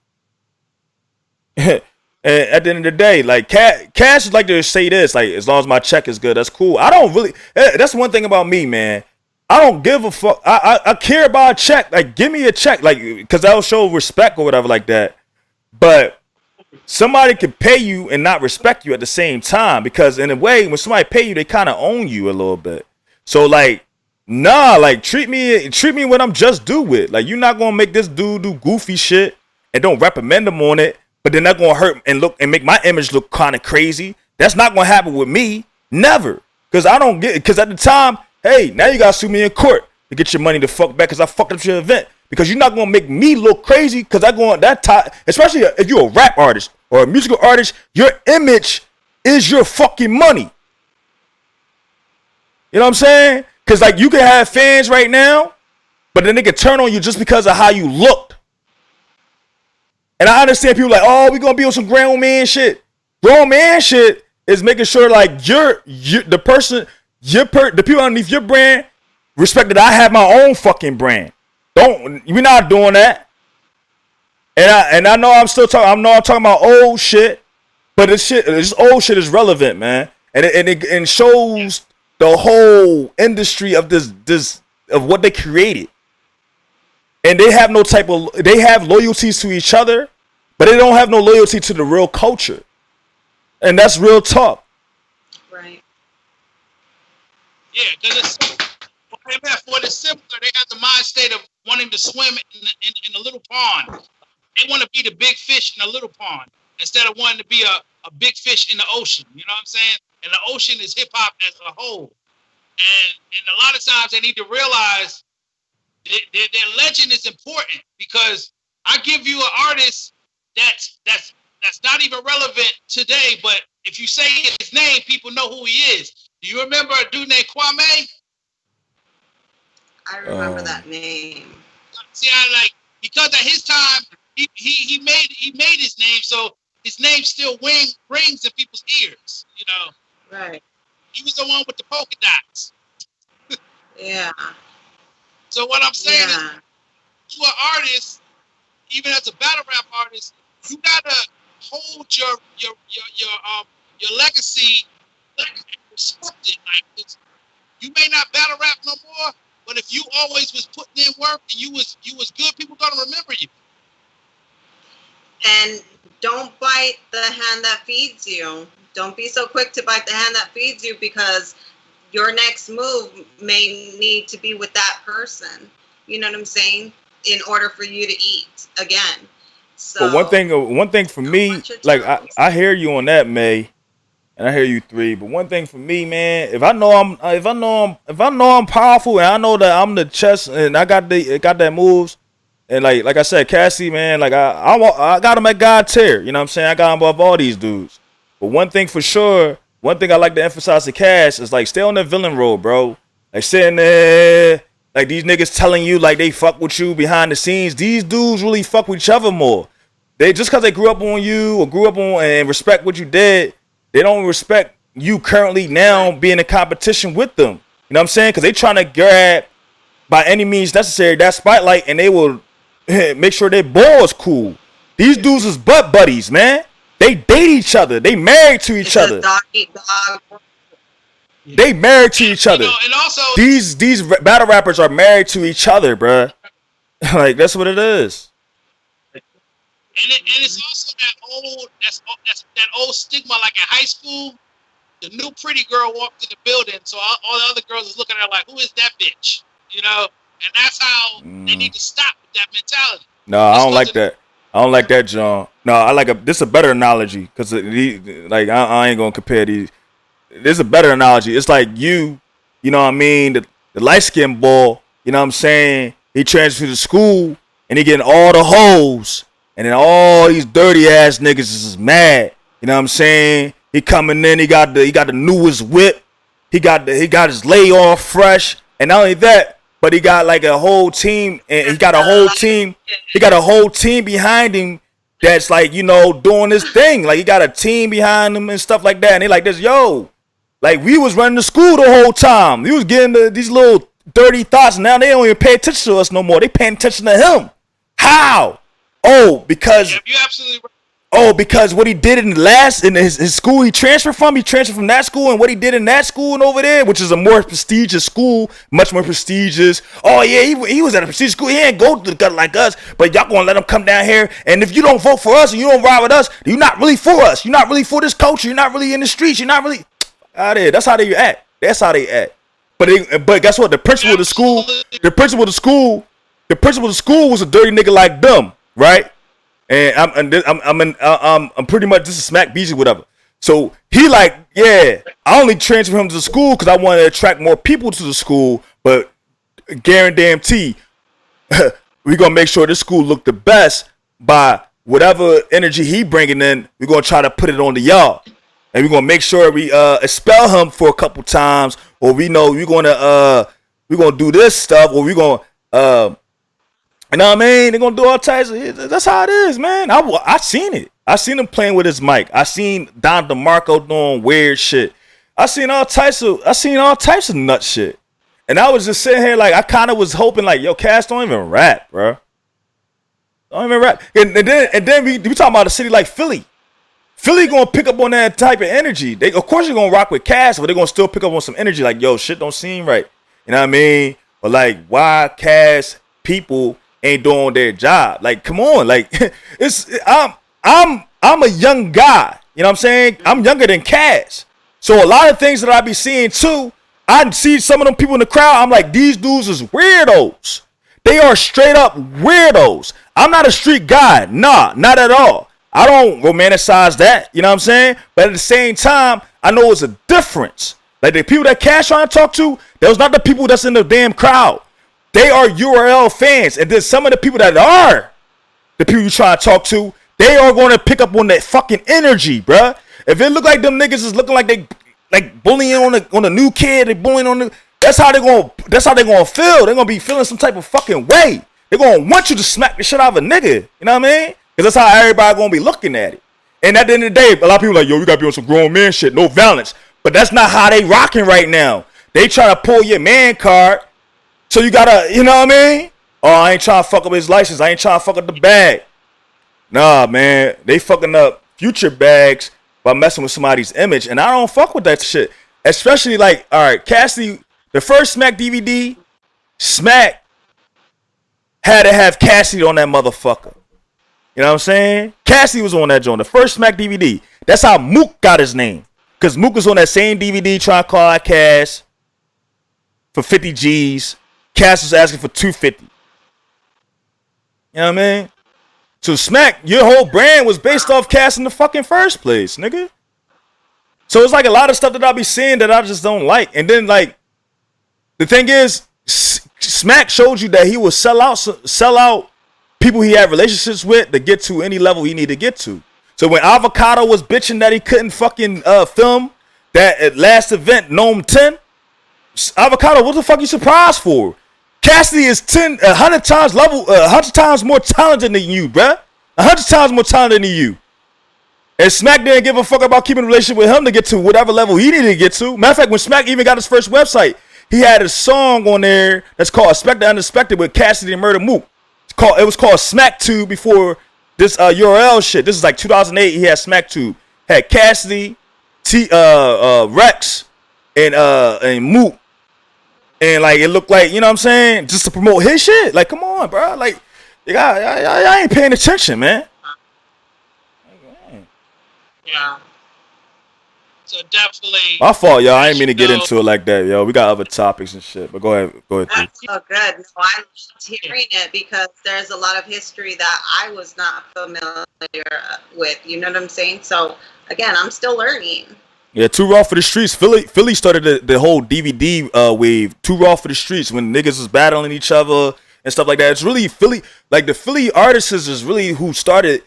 And at the end of the day, like Cash is like to say this, like as long as my check is good, that's cool. I don't really, that's one thing about me, man. I don't give a fuck. I care about a check. Like give me a check, like, because that'll show respect or whatever like that. But somebody can pay you and not respect you at the same time, because in a way, when somebody pay you, they kind of own you a little bit. So like, nah, like treat me what I'm just due with. Like you're not gonna make this dude do goofy shit and don't reprimand him on it, but then that's gonna hurt and make my image look kind of crazy. That's not gonna happen with me, never. Because at the time, hey, now you gotta sue me in court to get your money to fuck back because I fucked up your event. Because you're not gonna make me look crazy, because I go on that time, especially if you're a rap artist or a musical artist, your image is your fucking money. You know what I'm saying? Because, like, you can have fans right now, but then they can turn on you just because of how you looked. And I understand people like, oh, we're going to be on some grown man shit. Grown man shit is making sure, like, the people underneath your brand respect that I have my own fucking brand. We're not doing that. And I know I'm talking about old shit. But this old shit is relevant, man, and it shows the whole industry of this of what they created. And they have they have loyalties to each other, but they don't have no loyalty to the real culture. And that's real talk. Right. Yeah, because it's simpler. They have the mind state of wanting to swim in a little pond. They want to be the big fish in a little pond instead of wanting to be a big fish in the ocean. You know what I'm saying? And the ocean is hip hop as a whole. And a lot of times they need to realize their legend is important, because I give you an artist that's not even relevant today, but if you say his name, people know who he is. Do you remember a dude named Kwame? I remember that name. See, because at his time he made his name, so his name still rings in people's ears. You know. Right. He was the one with the polka dots. Yeah. So what I'm saying is, you an artist, even as a battle rap artist, you gotta hold your legacy and respect it. Like, you may not battle rap no more, but if you always was putting in work and you was good, people gonna remember you. And don't bite the hand that feeds you. Don't be so quick to bite the hand that feeds you, because your next move may need to be with that person. You know what I'm saying? In order for you to eat again. So but one thing for me, like I hear you on that, May, and I hear you 3. But one thing for me, man, if I know I'm powerful, and I know that I'm the chess, and I got that moves, and like I said, Cassidy, man, like I got him at God tier. You know what I'm saying? I got him above all these dudes. But one thing for sure. One thing I like to emphasize to Cass is, like, stay on the villain role, bro. Like, sitting there, like, these niggas telling you, like, they fuck with you behind the scenes. These dudes really fuck with each other more. They just because they grew up on you or grew up on and respect what you did, they don't respect you currently now being in competition with them. You know what I'm saying? Because they trying to grab, by any means necessary, that spotlight, and they will make sure their ball is cool. These dudes is butt buddies, man. They date each other. They married to each other. They married to each other. You know, and also these battle rappers are married to each other, bruh. Like, that's what it is. And it's also that old stigma, like in high school, the new pretty girl walked in the building, so all the other girls is looking at her like, who is that bitch? You know, and that's how they need to stop with that mentality. No, I don't like that. I don't like that, John. No, this is a better analogy, because like I ain't gonna compare these. This is a better analogy. It's like you know what I mean, the light skinned boy, you know what I'm saying, he transferred to school and he getting all the hoes, and then all these dirty ass niggas is mad. You know what I'm saying? He coming in, he got the newest whip, he got his layoff fresh, and not only that, but he got like a whole team, and he got a whole team behind him that's, like, you know, doing this thing. Like, he got a team behind him and stuff like that. And they like this, yo, like, we was running the school the whole time. We was getting these little dirty thoughts. Now they don't even pay attention to us no more. They paying attention to him. How? Oh, because you're absolutely right. Oh, because what he did in his school, he transferred from that school, and what he did in that school and over there, which is a more prestigious school, much more prestigious. Oh yeah, he was at a prestigious school. He ain't go to the gutter like us, but y'all gonna let him come down here. And if you don't vote for us and you don't ride with us, you're not really for us. You're not really for this culture. You're not really in the streets. You're not really out there. That's how they act. But guess what? The principal of the school was a dirty nigga like them, right? And I'm pretty much, this is smack BG, whatever. So he like, yeah, I only transferred him to the school because I wanted to attract more people to the school, but guarantee we're gonna make sure this school look the best by whatever energy he bringing in. We're gonna try to put it on to y'all, and we're gonna make sure we expel him for a couple times, or we know we're gonna do this stuff, or we're gonna you know what I mean? They're gonna do all types of, that's how it is, man. I seen it. I seen him playing with his mic. I seen Don DeMarco doing weird shit. I seen all types of nut shit. And I was just sitting here like, I kind of was hoping like, yo, Cass, don't even rap, bro. Don't even rap. And then we talking about a city like Philly. Philly gonna pick up on that type of energy. They, of course, you're gonna rock with Cass, but they're gonna still pick up on some energy. Like, yo, shit don't seem right. You know what I mean? Or like, why Cass people ain't doing their job? Like, come on, like, I'm a young guy. You know what I'm saying? I'm younger than Cass, so a lot of things that I be seeing too. I see some of them people in the crowd. I'm like, these dudes is weirdos. They are straight up weirdos. I'm not a street guy. Nah, not at all. I don't romanticize that, you know what I'm saying? But at the same time, I know it's a difference. Like the people that Cash trying to talk to, those not the people that's in the damn crowd. They are URL fans. And then some of the people that are the people you trying to talk to, they are going to pick up on that fucking energy, bruh. If it look like them niggas is looking like they like bullying on the new kid, they bullying on the, that's how they gonna feel. They're gonna be feeling some type of fucking way. They're gonna want you to smack the shit out of a nigga. You know what I mean? Because that's how everybody gonna be looking at it. And at the end of the day, a lot of people like, yo, you gotta be on some grown man shit, no violence. But that's not how they rocking right now. They trying to pull your man card, so you gotta, you know what I mean? Oh, I ain't trying to fuck up his license. I ain't trying to fuck up the bag. Nah, man, they fucking up future bags by messing with somebody's image, and I don't fuck with that shit. Especially like, all right, Cassidy, the first Smack DVD, Smack had to have Cassidy on that motherfucker. You know what I'm saying? Cassidy was on that joint, the first Smack DVD. That's how Mook got his name. Because Mook was on that same DVD trying to call out Cass for 50 G's. Cass was asking for 250. You know what I mean? So Smack, your whole brand was based off Cass in the fucking first place, nigga. So it's like a lot of stuff that I be seeing that I just don't like. And then like, the thing is, Smack showed you that he will sell out people he had relationships with to get to any level he needed to get to. So when Avocado was bitching that he couldn't fucking film that at last event, Gnome 10, Avocado, what the fuck you surprised for? Cassidy is 100 times more talented than you, bruh. 100 times more talented than you. And Smack didn't give a fuck about keeping a relationship with him to get to whatever level he needed to get to. Matter of fact, when Smack even got his first website, he had a song on there that's called Expect the Unexpected with Cassidy and Murder Mook. It was called Smack Tube before this URL shit. This is like 2008. He had Smack Tube. Had Cassidy, Rex, and Mook. And like it looked like, you know what I'm saying, just to promote his shit. Like, come on, bro. Like, y'all ain't paying attention, man. Yeah. So definitely. My fault, y'all. I ain't mean to get into it like that, yo. We got other topics and shit, but go ahead. That's so good. No, I loved hearing it because there's a lot of history that I was not familiar with. You know what I'm saying? So again, I'm still learning. Yeah, Too Raw for the Streets. Philly started the whole DVD wave. Too Raw for the Streets when niggas was battling each other and stuff like that. It's really Philly, like the Philly artists is really who started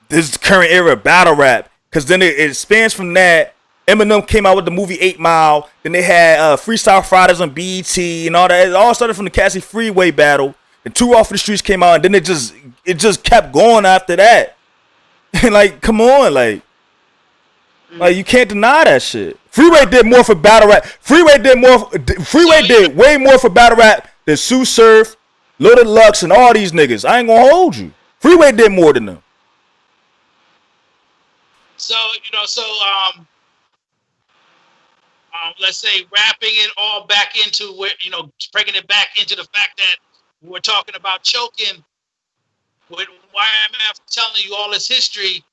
this current era battle rap. Cause then it spans from that. Eminem came out with the movie 8 Mile. Then they had Freestyle Fridays on BET and all that. It all started from the Cassie Freeway battle. And Too Raw for the Streets came out, and then it just kept going after that. And like, come on, like you can't deny that shit. Freeway did more for battle rap. Freeway did way more for battle rap than Tsu Surf, Loaded Lux, and all these niggas. I ain't gonna hold you. Freeway did more than them. So let's say wrapping it all back into where, bringing it back into the fact that we're talking about choking. Why I'm telling you all this history,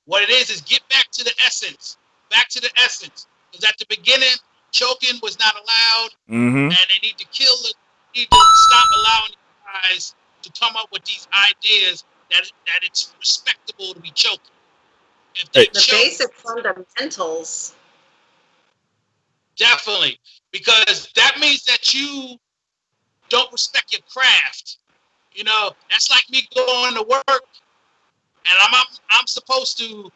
what it is get back to the essence. Back to the essence. Because at the beginning, choking was not allowed, and they need to stop allowing you guys to come up with these ideas that it's respectable to be choking. If they basic fundamentals. Definitely, because that means that you don't respect your craft. That's like me going to work, and I'm supposed to,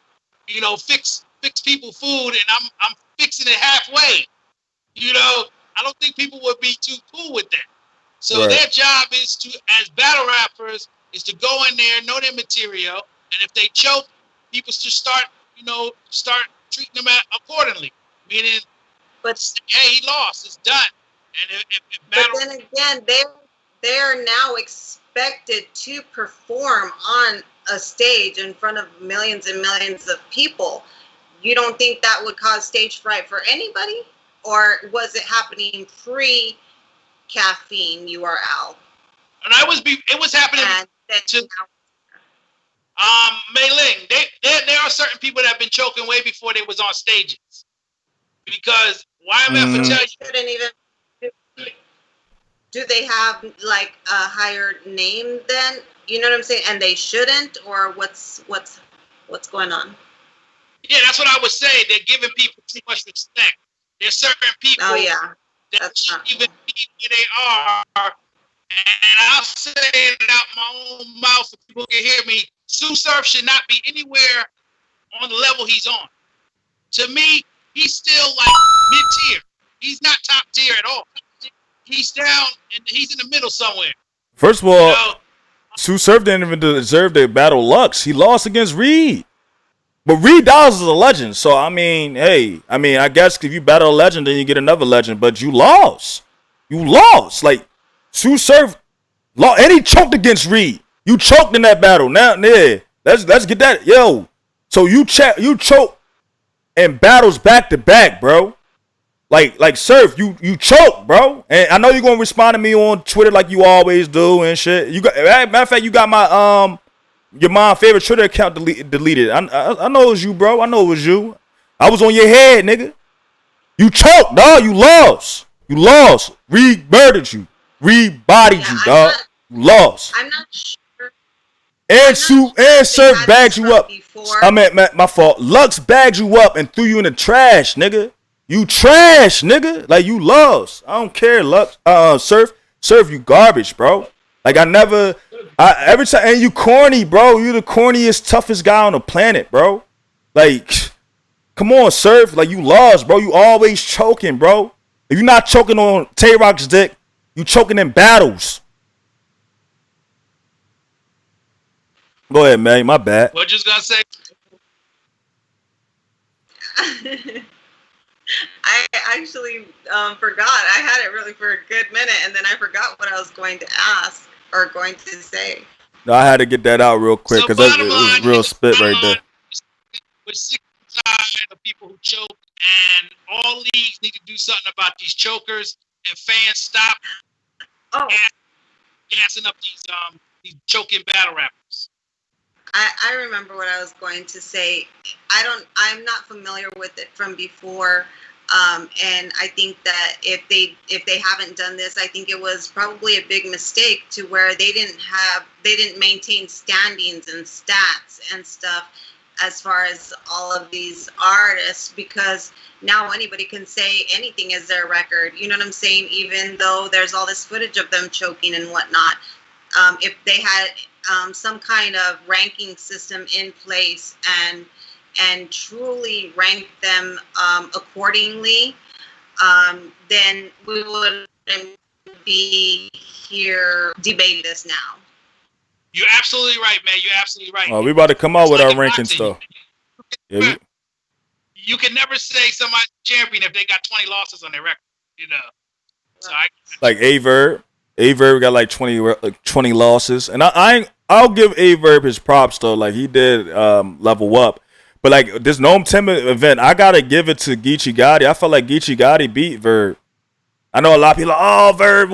fix people food, and I'm fixing it halfway. I don't think people would be too cool with that. So Their job is to, as battle rappers, is to go in there, know their material, and if they choke, people should start treating them accordingly. Meaning, but hey, he lost. It's done. And if but then again, they are now expected to perform on a stage in front of millions and millions of people. You don't think that would cause stage fright for anybody? Or was it happening pre-caffeine URL? And it was happening to Mei Ling. There are certain people that have been choking way before they was on stages. Because YMF will tell you, shouldn't even do they have like a higher name then? You know what I'm saying? And they shouldn't, or what's going on? Yeah, that's what I would say. They're giving people too much respect. There's certain people that shouldn't even be where they are. And I'll say it out my own mouth so people can hear me. Tsu Surf should not be anywhere on the level he's on. To me, he's still like mid-tier. He's not top tier at all. He's down, and he's in the middle somewhere. First of all, Tsu Surf didn't even deserve to battle Lux. He lost against Reed. But Reed Dawes is a legend. So, I mean, hey. I mean, I guess if you battle a legend, then you get another legend. But you lost. You lost. Like, Tsu Surf lost. And he choked against Reed. You choked in that battle. Now, yeah. Let's get that. Yo. So, you choke and battles back to back, bro. Like Surf, you choke, bro. And I know you're gonna respond to me on Twitter like you always do and shit. You got, matter of fact, you got my your mom's favorite Twitter account deleted. I know it was you, bro. I know it was you. I was on your head, nigga. You choked, dog. You lost. You lost. Reed murdered you. Reed bodied you, dog. You lost. I'm not sure. And Surf bagged you up. I mean, my fault. Lux bagged you up and threw you in the trash, nigga. You trash, nigga. Like, you lost. I don't care, Lux. Surf, you garbage, bro. Like, every time, and you corny, bro. You the corniest, toughest guy on the planet, bro. Like, come on, Surf. Like, you lost, bro. You always choking, bro. If you're not choking on Tay-Rock's dick, you choking in battles. Go ahead, man. My bad. What you gonna say? I actually forgot. I had it really for a good minute, and then I forgot what I was going to ask or going to say. No, I had to get that out real quick because it was real spit right there. We're sick and tired of people who choke, and all leagues need to do something about these chokers, and fans stop gassing up these choking battle rappers. I remember what I was going to say. I'm not familiar with it from before. And I think that if they haven't done this, I think it was probably a big mistake to where they didn't maintain standings and stats and stuff as far as all of these artists, because now anybody can say anything as their record. You know what I'm saying? Even though there's all this footage of them choking and whatnot. If they had some kind of ranking system in place and truly rank them accordingly, then we wouldn't be here debating this now. You're absolutely right, man. You're absolutely right. Oh, we about to come out with our rankings stuff. Yeah, you can never say somebody's champion if they got 20 losses on their record, you know. So like Averb got like 20 losses, and I'll give Averb his props though. Like, he did level up. But like this Gnome Timber event, I gotta give it to Geechee Gotti. I felt like Geechee Gotti beat Verb. I know a lot of people are like, Verb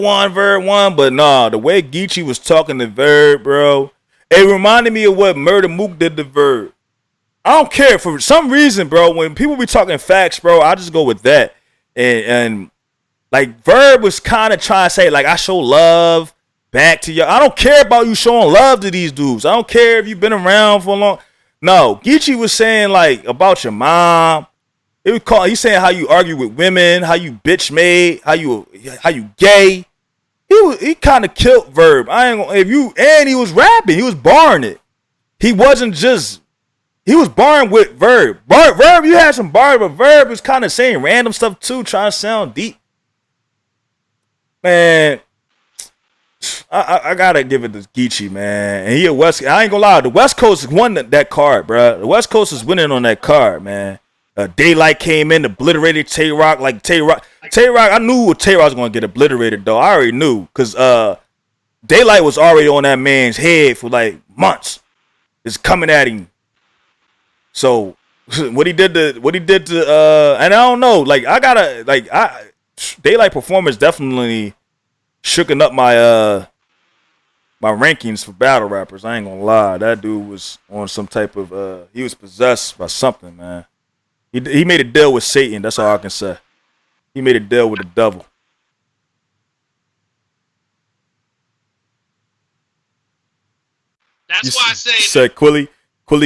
won, but nah, the way Geechee was talking to Verb, bro, it reminded me of what Murder Mook did to Verb. I don't care, for some reason, bro. When people be talking facts, bro, I just go with that. And like Verb was kind of trying to say, like, I show love back to you. I don't care about you showing love to these dudes. I don't care if you've been around for a long. No, Geechee was saying like about your mom. He's saying how you argue with women, how you bitch made, how you gay. He kind of killed Verb. And he was rapping. He was barring it. He wasn't just. He was barring with Verb. Verb, you had some bars, but Verb was kind of saying random stuff too, trying to sound deep. Man, I gotta give it to Geechee, man. And he at West. I ain't gonna lie, the West Coast won that card, bro. The West Coast is winning on that card, man. Daylight came in, obliterated Tay-Rock. Like Tay-Rock, I knew Tay-Rock was gonna get obliterated though. I already knew, cause Daylight was already on that man's head for like months. It's coming at him. So what he did to and I don't know, like Daylight performance definitely shooken up my my rankings for battle rappers. I ain't gonna lie. That dude was on some type of he was possessed by something, man. He made a deal with Satan, that's all I can say. He made a deal with the devil. That's why I say said Quilly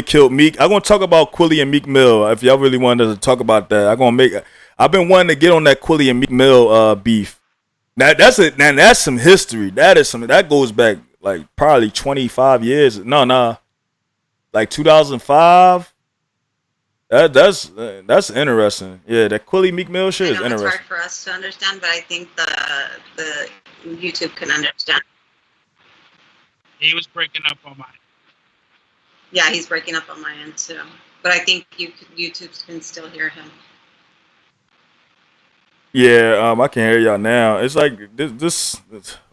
killed Meek. I'm gonna talk about Quilly and Meek Mill. If y'all really wanted to talk about that, I've been wanting to get on that Quilly and Meek Mill beef. Now that's some history. That goes back like probably 25 years. No, like 2005. That's interesting. Yeah, that Quilly Meek Mill shit is interesting. It's hard for us to understand, but I think the YouTube can understand. He was breaking up on mine. Yeah, he's breaking up on my end too. But I think YouTube can still hear him. Yeah, I can hear y'all now. It's like this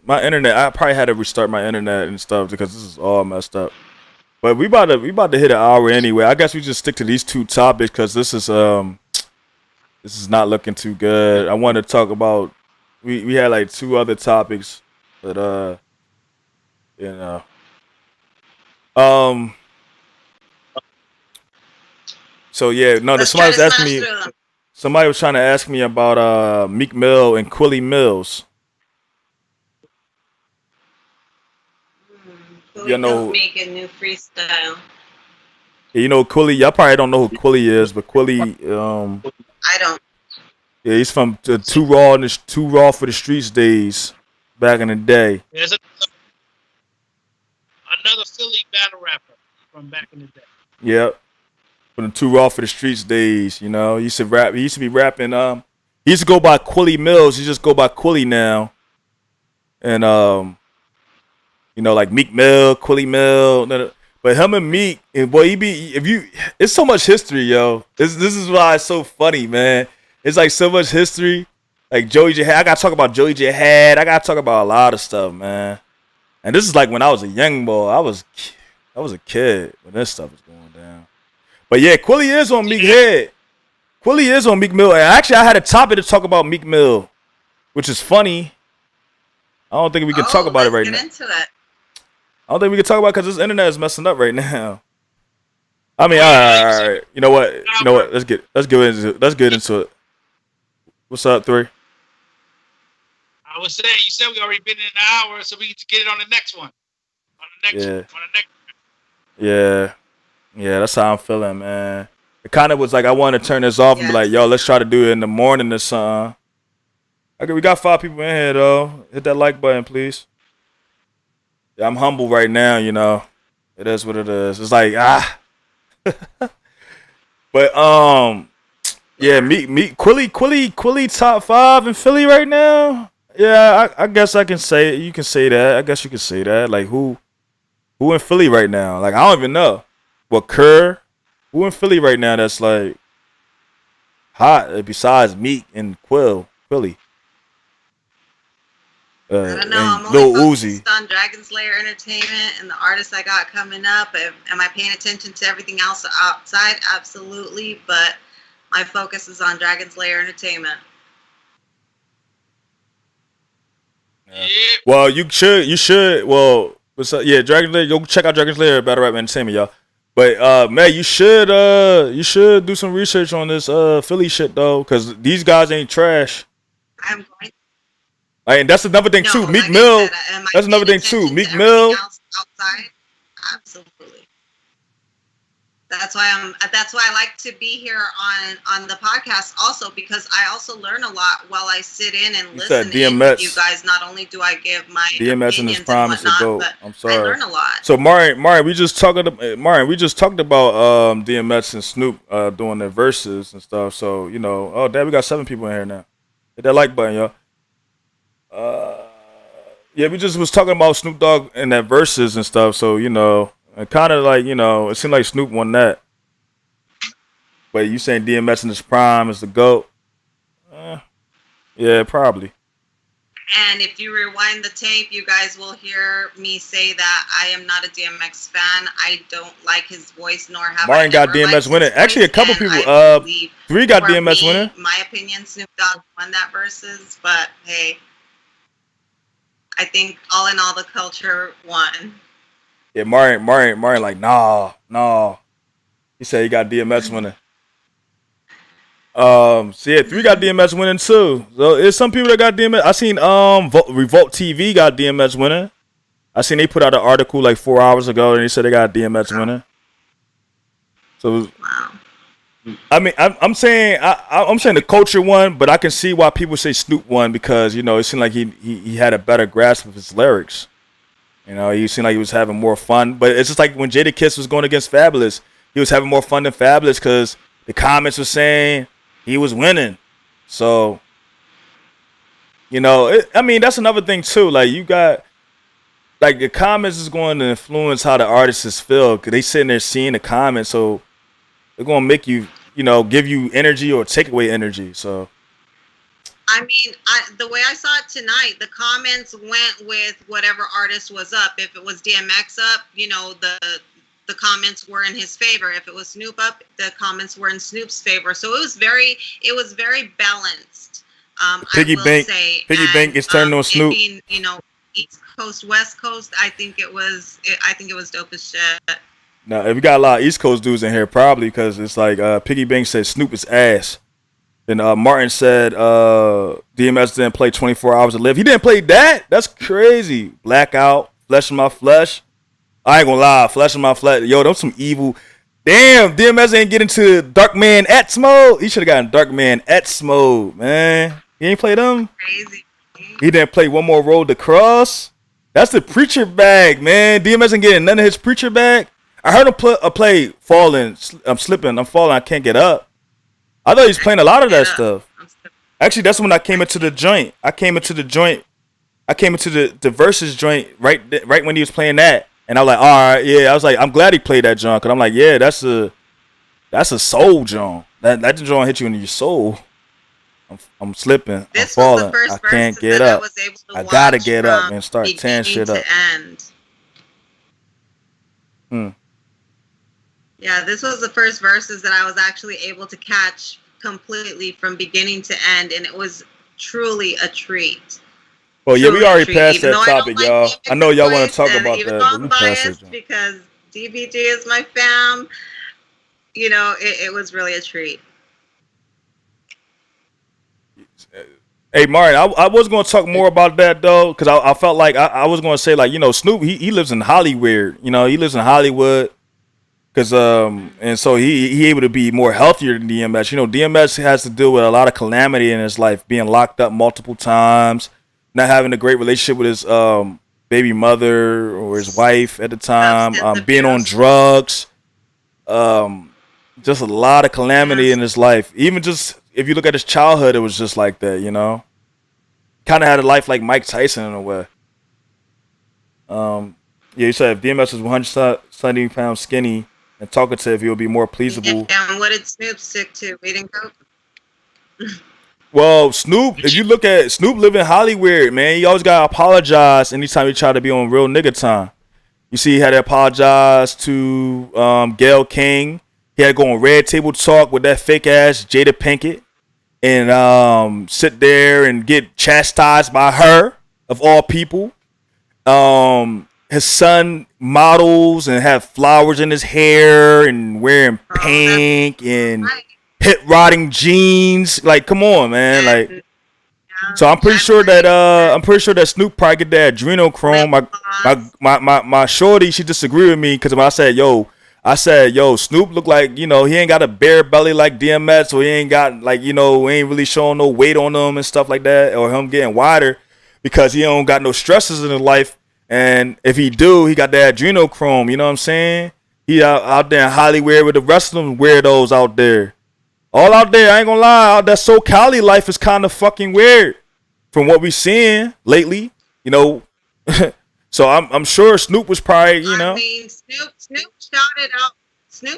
my internet. I probably had to restart my internet and stuff because this is all messed up. But we about to hit an hour anyway. I guess we just stick to these two topics because this is not looking too good. I want to talk about we had like two other topics, but you know. So yeah, no. Somebody was asking me. Somebody was trying to ask me about Meek Mill and Quilly Mills. You know, make a new freestyle. You know Quilly. Y'all probably don't know who Quilly is, but Quilly. I don't. Yeah, he's from the Too Raw for the Streets days back in the day. There's another Philly battle rapper from back in the day. Yep. From the Too Raw for the Streets days, you know. He used to rap. He used to be rapping. He used to go by Quilly Mills. He just go by Quilly now. And you know, like Meek Mill, Quilly Mill. But him and Meek, and boy, it's so much history, yo. This is why it's so funny, man. It's like so much history. Like Joey Jihad, I gotta talk about Joey Jihad. I gotta talk about a lot of stuff, man. And this is like when I was a young boy. I was a kid when this stuff was going down. But yeah, Quilly is on Meek head. Quilly is on Meek Mill. And actually, I had a topic to talk about Meek Mill, which is funny. I don't think we can talk about it right now. Into it. I don't think we can talk about it because this internet is messing up right now. I mean, all right. You know what? Let's get into it. What's up, 3? I was saying, you said we already been in an hour, so we need to get it on the next one. Yeah, that's how I'm feeling, man. It kind of was like I wanted to turn this off and be like, yo, let's try to do it in the morning or something. Okay, we got 5 people in here, though. Hit that like button, please. Yeah, I'm humble right now, you know. It is what it is. It's like, But, yeah, Quilly top 5 in Philly right now? Yeah, I guess I can say it. You can say that. I guess you can say that. Like, who in Philly right now? Like, I don't even know. What, Kerr? Who in Philly right now that's, like, hot besides Meek and Quilly? I don't know. I'm only focused on Dragon Slayer Entertainment and the artists I got coming up. Am I paying attention to everything else outside? Absolutely. But my focus is on Dragon Slayer Entertainment. Yeah. Well, you should. Well, what's up? Yeah, Dragon Slayer. Go check out Dragon Slayer Battlerap Entertainment, y'all. But man, you should do some research on this Philly shit though, because these guys ain't trash. I'm going. And that's another thing too. Meek Mill. That's another thing too. Meek Mill. Outside, absolutely. That's why I like to be here on the podcast also, because I also learn a lot while I sit in and listen in with you guys. Not only do I give my DMX in his prime is a goat. I'm sorry. I learn a lot. So Marion, we just talked about DMX and Snoop doing their verses and stuff. So you know, oh damn, we got 7 people in here now. Hit that like button, y'all. Yeah, we just was talking about Snoop Dogg and that verses and stuff. So you know, kind of like, you know, it seemed like Snoop won that. But you saying DMX in his prime is the GOAT? Yeah, probably. And if you rewind the tape, you guys will hear me say that I am not a DMX fan. I don't like his voice, nor have Martin I got ever liked DMX winning. his Actually, a voice. couple And people. I believe, 3 got for DMX me, winning. my opinion, Snoop Dogg won that versus. But hey, I think all in all, the culture won. Yeah, Martin, like nah. He said he got DMX winning. So yeah, 3 got DMX winning too. So there's some people that got DMX. I seen Revolt TV got DMX winning. I seen they put out an article like 4 hours ago and they said they got DMX winning. So Wow. I mean, I'm saying I'm saying the culture won, but I can see why people say Snoop won because it seemed like he had a better grasp of his lyrics. He seemed like he was having more fun. But it's just like when Jadakiss was going against Fabulous, he was having more fun than Fabulous because the comments were saying he was winning. So, I mean, that's another thing too. Like you got, like the comments is going to influence how the artists feel because they sitting there seeing the comments, so they're going to make you, give you energy or take away energy. So. I mean, the way I saw it tonight, the comments went with whatever artist was up. If it was DMX up, the comments were in his favor. If it was Snoop up, the comments were in Snoop's favor. So it was very balanced. Piggy Bank is turning on Snoop. Being, East Coast, West Coast, I think it was dope as shit. Now, if we got a lot of East Coast dudes in here, probably because it's like Piggy Bank said Snoop is ass. Then Martin said DMX didn't play 24 Hours to Live. He didn't play that? That's crazy. Blackout, Flesh in My Flesh. I ain't gonna lie, Flesh in My Flesh. Yo, those some evil. Damn, DMX ain't get into Dark Man X mode. He should have gotten Dark Man X mode, man. He ain't play them. Crazy. He didn't play One More Road to Cross. That's the preacher bag, man. DMX ain't getting none of his preacher bag. I heard him play Falling. I'm slipping. I'm falling. I can't get up. I thought he was playing a lot of that stuff. Actually, that's when I came into the joint. I came into the Versus joint right when he was playing that. And I was like, all right, yeah. I was like, I'm glad he played that joint. Because I'm like, yeah, that's a soul joint. That joint hit you in your soul. I'm slipping. I'm falling. I can't get up. I gotta get up and start tearing shit up. Yeah, this was the first verses that I was actually able to catch completely from beginning to end, and it was truly a treat. Well, yeah, we already passed that topic, y'all. I know y'all want to talk about that, but we passed it. Because DBG is my fam, it was really a treat. Hey, Martin, I was going to talk more about that, though, because I felt like I was going to say, like, Snoop, he lives in Hollywood. He lives in Hollywood. Cause and so he able to be more healthier than DMX. DMX has to deal with a lot of calamity in his life, being locked up multiple times, not having a great relationship with his baby mother or his wife at the time, being on drugs, just a lot of calamity in his life. Even just if you look at his childhood, it was just like that. Kind of had a life like Mike Tyson in a way. Yeah, you said if DMX was 170 pounds skinny and talkative, he would be more pleasable. Yeah, and what did Snoop stick to? Eating coke? Well, Snoop, if you look at Snoop live in Hollywood, man, he always gotta apologize anytime he try to be on real nigga time. You see, he had to apologize to Gayle King. He had to go on Red Table Talk with that fake ass Jada Pinkett and sit there and get chastised by her of all people. His son models and have flowers in his hair and wearing pink and hip rotting jeans. Like, come on, man. Like, so I'm pretty sure that Snoop probably get that adrenochrome. My shorty, she disagreed with me because I said, yo, Snoop look like, he ain't got a bare belly like DMX, or he ain't got like, he ain't really showing no weight on him and stuff like that, or him getting wider because he don't got no stresses in his life. And if he do, he got that adrenochrome, you know what I'm saying? He out there in Hollywood with the rest of them weirdos out there. All out there, I ain't gonna lie, that SoCali life is kind of fucking weird from what we seeing lately, So I'm sure Snoop was probably, I mean, Snoop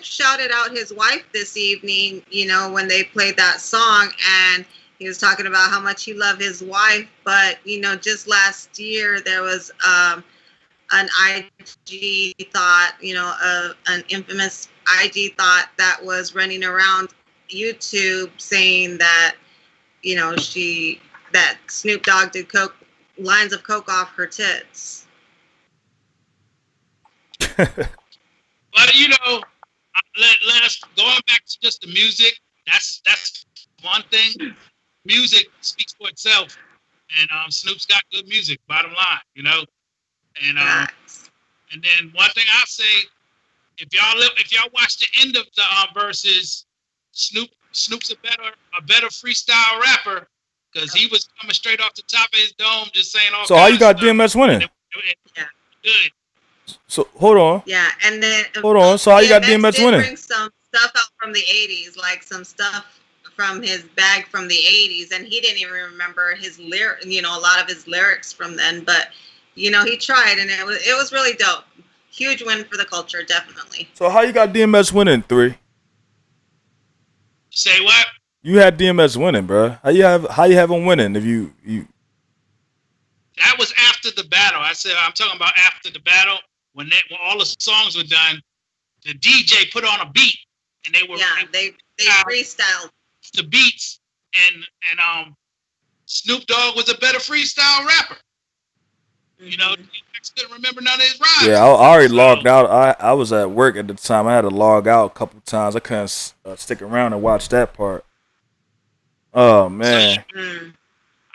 shouted out his wife this evening, when they played that song, and He was talking about how much he loved his wife, but you know, just last year there was an IG thought, you know, an infamous IG thought that was running around YouTube saying that, you know, that Snoop Dogg did lines of coke off her tits. But you know, let us going back to just the music. That's one thing. Music speaks for itself, and Snoop's got good music. Bottom line, you know, and and then one thing I say, if y'all watch the end of the verses, Snoop's a better freestyle rapper because he was coming straight off the top of his dome, just saying all. So how you got DMX winning? Yeah. Good. So hold on. Yeah, and then hold on. So how you got DMX winning? Bring some stuff out from the '80s, like some stuff from his bag from the '80s, and he didn't even remember his you know, a lot of his lyrics from then. But you know, he tried, and it was really dope. Huge win for the culture, definitely. So how you got DMX winning 3? Say what? You had DMX winning, bro. How you have him winning if you? That was after the battle. I said I'm talking about after the battle when all the songs were done. The DJ put on a beat, and they freestyled the beats, and Snoop Dogg was a better freestyle rapper. Mm-hmm. You know, I couldn't remember none of his rhymes. Yeah, I already logged out. I was at work at the time. I had to log out a couple times. I couldn't stick around and watch that part. Oh man. So,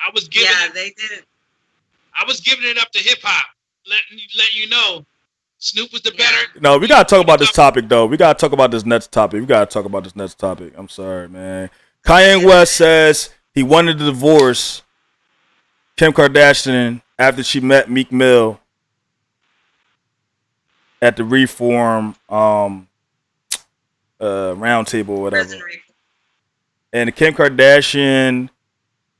I was giving they did. I was giving it up to hip hop, let you know, Snoop was the better. No, we gotta talk about this topic though. We gotta talk about this next topic. I'm sorry, man. Kanye West says he wanted to divorce Kim Kardashian after she met Meek Mill at the Reform roundtable or whatever. And Kim Kardashian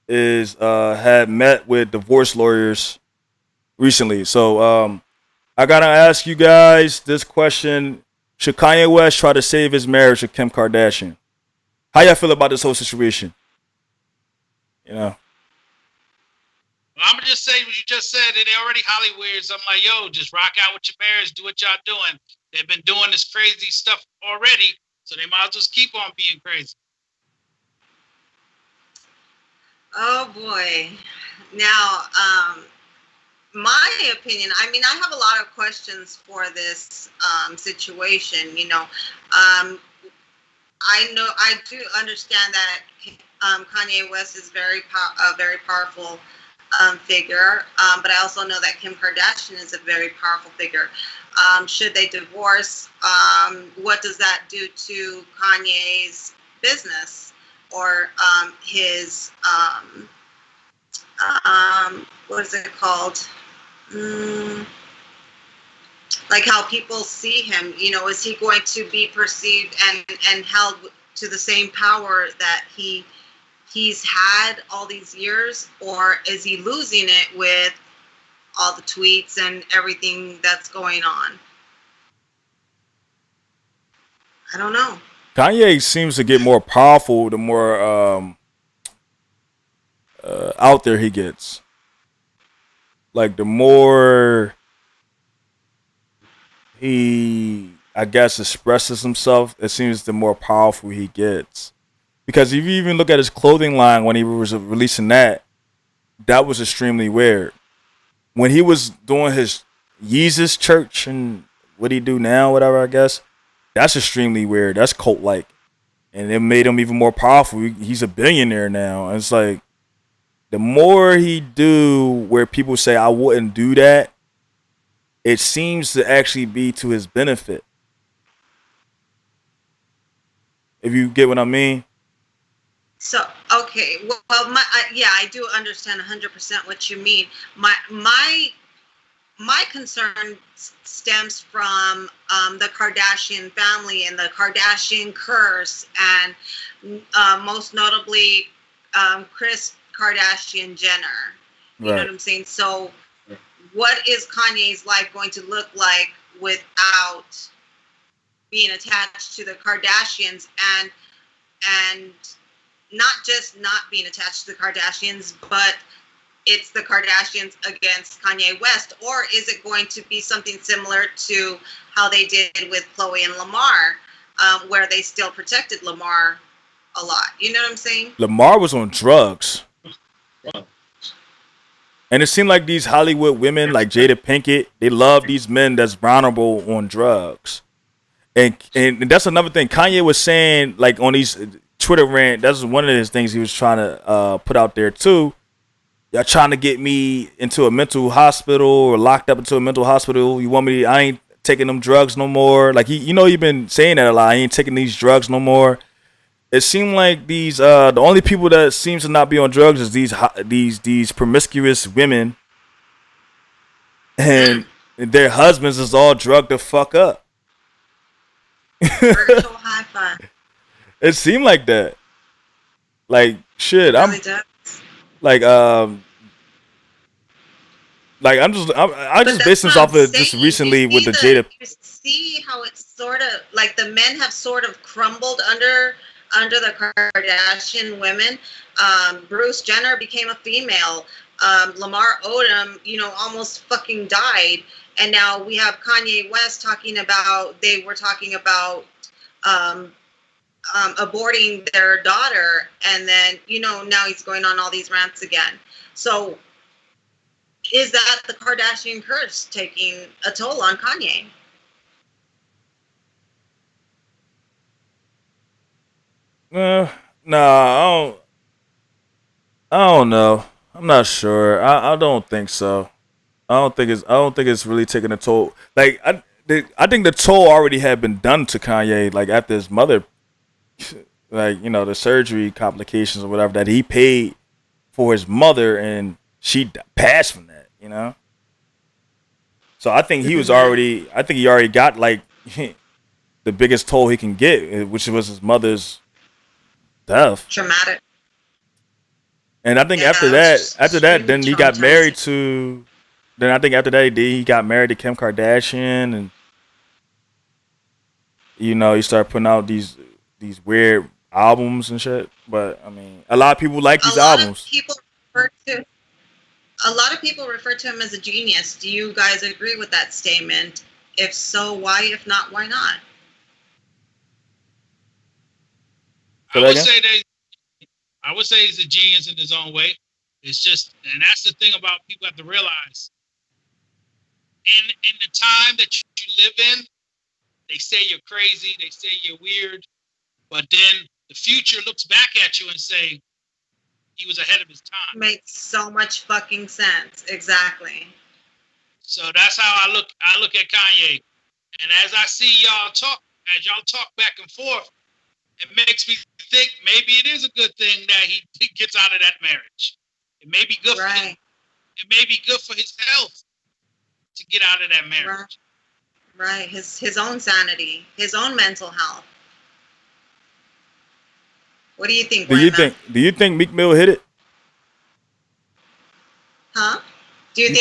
had met with divorce lawyers recently. So I gotta ask you guys this question: should Kanye West try to save his marriage with Kim Kardashian? How y'all feel about this whole situation? You know. Well, I'm gonna just say what you just said. They already Hollywood. So I'm like, yo, just rock out with your marriage. Do what y'all doing. They've been doing this crazy stuff already, so they might as well keep on being crazy. Oh boy. Now, my opinion, I mean, I have a lot of questions for this situation. You know, I do understand that Kanye West is a very powerful figure, but I also know that Kim Kardashian is a very powerful figure. Should they divorce? What does that do to Kanye's business? Or his what is it called? Like how people see him. You know, is he going to be perceived and held to the same power that he's had all these years, or is he losing it with all the tweets and everything that's going on? I don't know. Kanye seems to get more powerful the more out there he gets. Like the more he, I guess, expresses himself, it seems the more powerful he gets. Because if you even look at his clothing line when he was releasing that was extremely weird. When he was doing his Yeezus church and what he do now, whatever, I guess, that's extremely weird. That's cult-like. And it made him even more powerful. He's a billionaire now. And it's like, the more he do where people say, I wouldn't do that, it seems to actually be to his benefit. If you get what I mean. So, okay. Well, I do understand 100% what you mean. My concern stems from the Kardashian family and the Kardashian curse, and most notably Kris Kardashian Jenner. You know what I'm saying? So what is Kanye's life going to look like without being attached to the Kardashians? And not just not being attached to the Kardashians, but it's the Kardashians against Kanye West? Or is it going to be something similar to how they did with Chloe and Lamar, where they still protected Lamar a lot? You know what I'm saying? Lamar was on drugs. And it seemed like these Hollywood women, like Jada Pinkett, they love these men that's vulnerable on drugs. And that's another thing. Kanye was saying, like, on these Twitter rant, that's one of his things he was trying to put out there too. Y'all trying to get me into a mental hospital or locked up into a mental hospital. You want me to, I ain't taking them drugs no more. Like, you've been saying that a lot. I ain't taking these drugs no more. It seemed like these the only people that seems to not be on drugs is these promiscuous women, and their husbands is all drugged the fuck up. Virtual high five. It seemed like that. Like, shit, I'm like I'm just basing this off of just recently with the Jada. You see how it's sort of like the men have sort of crumbled under the Kardashian women. Bruce Jenner became a female. Lamar Odom, almost fucking died. And now we have Kanye West they were talking about aborting their daughter. And then, now he's going on all these rants again. So is that the Kardashian curse taking a toll on Kanye? No, I don't know. I'm not sure. I don't think so. I don't think it's really taking a toll. Like, I think the toll already had been done to Kanye. Like, after his mother, like, the surgery complications or whatever that he paid for his mother, and she passed from that. So I think he already got, like, the biggest toll he can get, which was his mother's death. Traumatic. And I think after that, then he got married to. Then I think after that, he got married to Kim Kardashian, and he started putting out these weird albums and shit. But I mean, a lot of people like these albums. A lot of people refer to him as a genius. Do you guys agree with that statement? If so, why? If not, why not? I would say he's a genius in his own way. It's just, and that's the thing about people have to realize. In the time that you live in, they say you're crazy, they say you're weird, but then the future looks back at you and say he was ahead of his time. Makes so much fucking sense. Exactly. So that's how I look at Kanye. And as I see y'all talk back and forth, it makes me think maybe it is a good thing that he gets out of that marriage. It may be good for him. It may be good for his health to get out of that marriage. Right. His own sanity, his own mental health. What do you think? Do you think Meek Mill hit it? Huh? Do I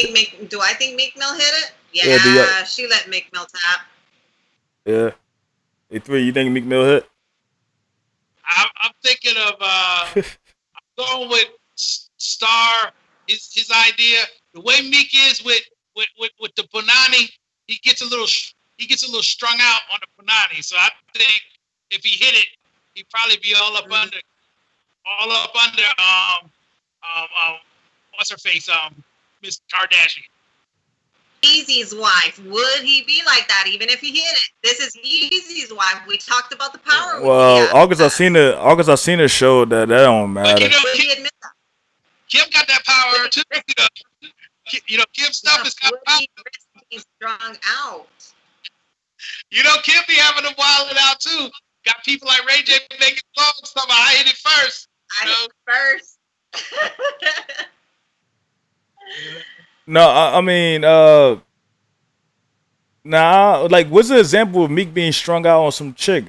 think Meek Mill hit it? Yeah, she let Meek Mill tap. Yeah. A3, you think Meek Mill hit? I'm thinking of I'm going with Star. His idea, the way Meek is with the Punani, he gets a little strung out on the Punani. So I think if he hit it, he'd probably be all up under what's her face, Miss Kardashian. Yeezy's wife. Would he be like that even if he hit it? This is Yeezy's wife. We talked about the power. Well, August Alsina showed that don't matter. Kim got that power too. Kim's stuff is got power. He's strung out. Kim be having them wilding out too. Got people like Ray J making songs talking about I hit it first. No, I mean, like, what's the example of Meek being strung out on some chick?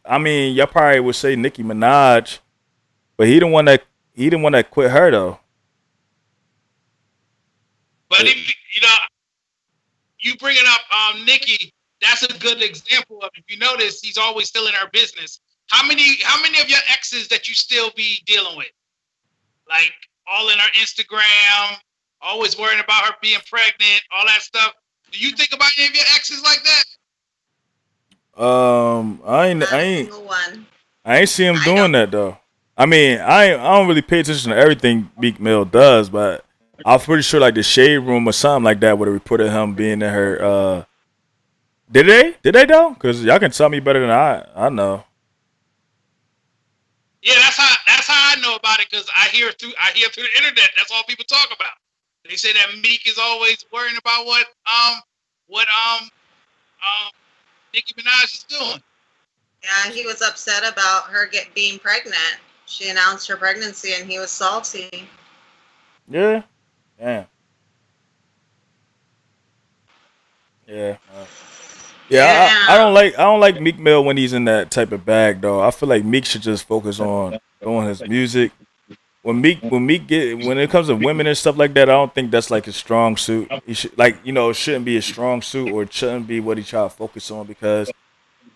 I mean, y'all probably would say Nicki Minaj, but he didn't want to quit her though. But if you bringing up Nicki, that's a good example of. If you notice, he's always still in her business. How many of your exes that you still be dealing with? Like all in her Instagram, always worrying about her being pregnant, all that stuff. Do you think about any of your exes like that? Not a single one. I ain't see him I doing don't. that though. I mean, I don't really pay attention to everything Meek Mill does, but I'm pretty sure like the Shade Room or something like that would have reported him being in her. Did they? Did they though? Because y'all can tell me better than I know. Yeah, that's how I know about it because I hear through the internet. That's all people talk about. They say that Meek is always worrying about what Nicki Minaj is doing. Yeah, he was upset about her being pregnant. She announced her pregnancy, and he was salty. Yeah. Damn. Yeah. Yeah. I Yeah. don't like Meek Mill when he's in that type of bag though. I feel like Meek should just focus on doing his music. When it comes to women and stuff like that, I don't think that's like his strong suit. He should it shouldn't be a strong suit or it shouldn't be what he try to focus on because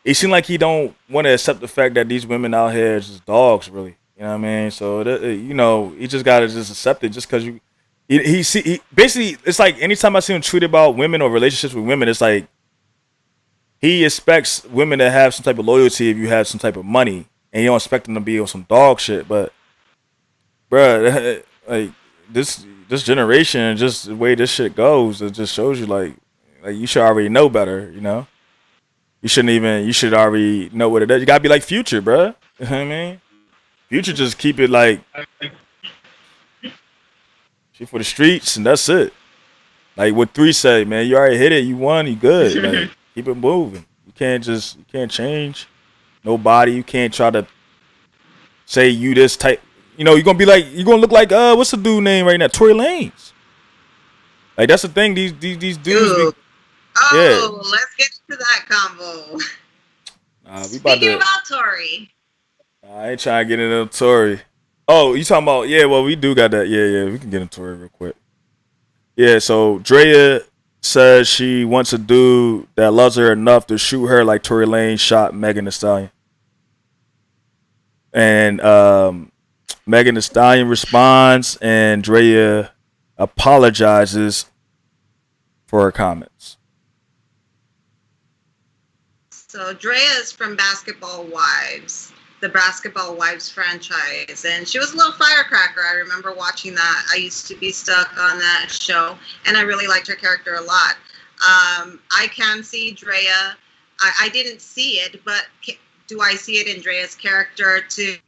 it seems like he don't want to accept the fact that these women out here is just dogs, really. You know what I mean? So he just gotta just accept it just because he basically it's like anytime I see him tweet about women or relationships with women, it's like he expects women to have some type of loyalty if you have some type of money, and you don't expect them to be on some dog shit. But bruh, like this generation, just the way this shit goes, it just shows you like you should already know better, you know. You should already know what it is. You gotta be like Future, bruh. You know what I mean? Future just keep it like shit for the streets and that's it. Like what 3 say, man, you already hit it, you won, you good. Like keep it moving. You can't change nobody. You can't try to say you this type. You know, you're gonna look like what's the dude name right now? Tory Lanez. Like that's the thing. These dudes Ooh. be yeah. Let's get to that combo. We about Speaking to. about Tory. I ain't trying to get into Tory. Oh, you talking about yeah? Well, we do got that. Yeah. We can get into Tory real quick. Yeah. So Draya says she wants a dude that loves her enough to shoot her like Tory Lanez shot Megan Thee Stallion. And Megan Thee Stallion responds, and Draya apologizes for her comments. So Draya is from Basketball Wives, the Basketball Wives franchise, and she was a little firecracker. I remember watching that. I used to be stuck on that show, and I really liked her character a lot. I can see Draya. I didn't see it, but do I see it in Draya's character to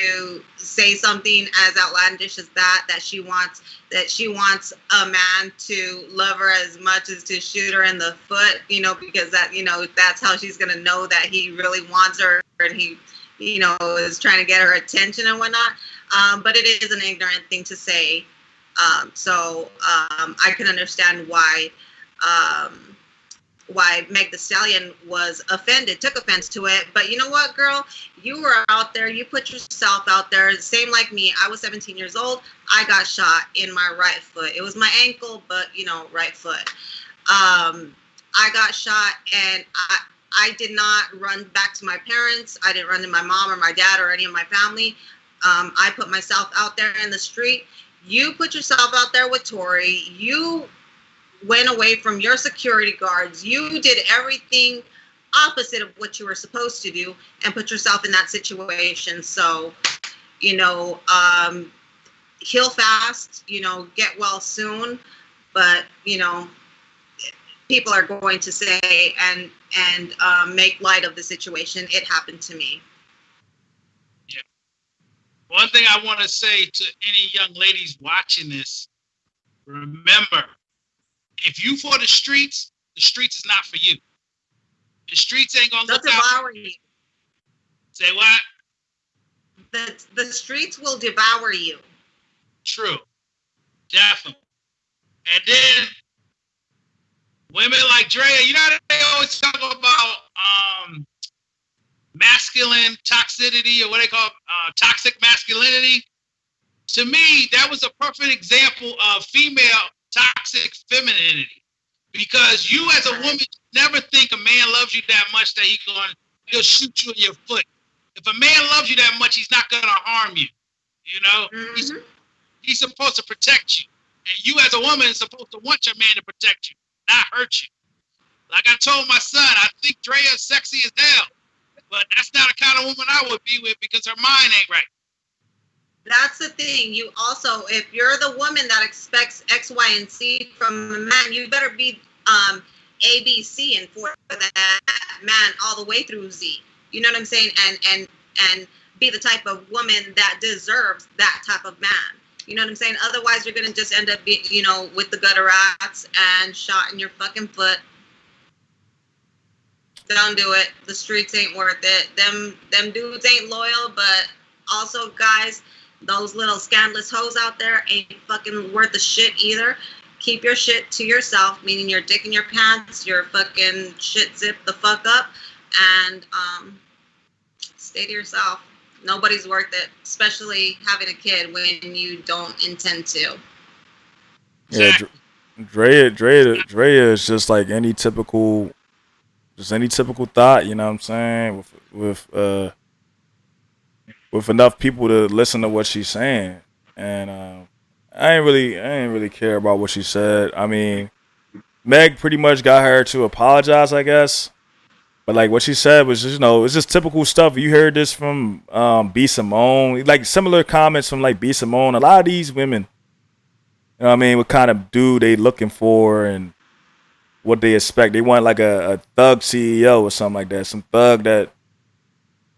say something as outlandish as that she wants a man to love her as much as to shoot her in the foot, because that's how she's going to know that he really wants her and he is trying to get her attention and whatnot. But it is an ignorant thing to say. So I can understand why Meg Thee Stallion was offended, took offense to it. But you know what, girl? You were out there. You put yourself out there. Same like me. I was 17 years old. I got shot in my right foot. It was my ankle, but, right foot. I got shot, and I did not run back to my parents. I didn't run to my mom or my dad or any of my family. I put myself out there in the street. You put yourself out there with Tory. You went away from your security guards. You did everything opposite of what you were supposed to do and put yourself in that situation. So, heal fast, get well soon. But, people are going to say and make light of the situation. It happened to me. Yeah. One thing I want to say to any young ladies watching this, remember, if you for the streets is not for you. The streets ain't gonna look out. Devour you. Say what? The streets will devour you. True. Definitely. And then women like Draya, they always talk about masculine toxicity or what they call toxic masculinity. To me, that was a perfect example of female toxic femininity, because you as a woman never think a man loves you that much that he'll shoot you in your foot. If a man loves you that much, he's not gonna harm you. You know, he's supposed to protect you, and you as a woman is supposed to want your man to protect you, not hurt you. Like I told my son, I think Draya is sexy as hell, but that's not the kind of woman I would be with because her mind ain't right. That's the thing. You also, if you're the woman that expects X, Y, and Z from a man, you better be A, B, C, and for that man all the way through Z. You know what I'm saying? And be the type of woman that deserves that type of man. You know what I'm saying? Otherwise, you're gonna just end up being, you know, with the gutter rats and shot in your fucking foot. Don't do it. The streets ain't worth it. Them dudes ain't loyal, but also, guys, those little scandalous hoes out there ain't fucking worth a shit either. Keep your shit to yourself, meaning your dick in your pants, your fucking shit zipped the fuck up, and stay to yourself. Nobody's worth it, especially having a kid when you don't intend to. Yeah, Draya is just like any typical thought, you know what I'm saying? With enough people to listen to what she's saying, and I ain't really care about what she said. I mean, Meg pretty much got her to apologize, I guess. But like what she said was just, you know, it's just typical stuff. You heard this from B Simone, like similar comments from like B Simone. A lot of these women, you know what I mean, what kind of dude they looking for and what they expect. They want like a thug CEO or something like that. Some thug that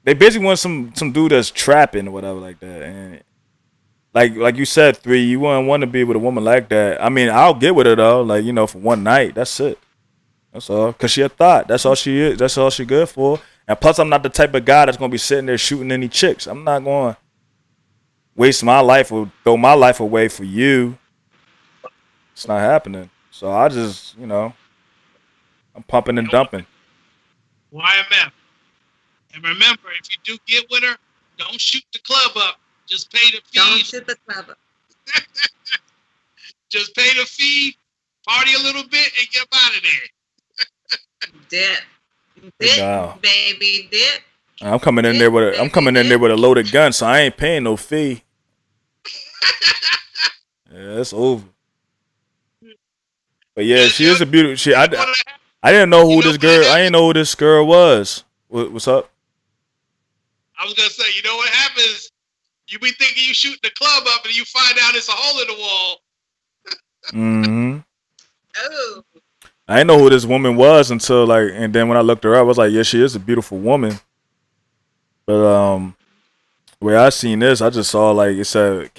they basically want some dude that's trapping or whatever like that. And like you said, 3, you wouldn't want to be with a woman like that. I mean, I'll get with her though, like, you know, for one night. That's it. That's all. Cause she a thought. That's all she is. That's all she good for. And plus, I'm not the type of guy that's gonna be sitting there shooting any chicks. I'm not going to waste my life or throw my life away for you. It's not happening. So I just, you know, I'm pumping and dumping. YMF. And remember, if you do get with her, don't shoot the club up. Just pay the fee. Don't shoot the club up. Just pay the fee, party a little bit, and get out of there. Dip, Wow. baby, dip. I'm coming in there with a loaded gun, so I ain't paying no fee. Yeah, it's over. But yeah, she is a beautiful. I didn't know who this girl. I didn't know who this girl was. What's up? I was gonna say, you know what happens? You be thinking you shooting the club up, and you find out it's a hole in the wall. Mm-hmm. Oh. I didn't know who this woman was until like, and then when I looked her up, I was like, yeah, she is a beautiful woman. But the way I seen this, I just saw like it said.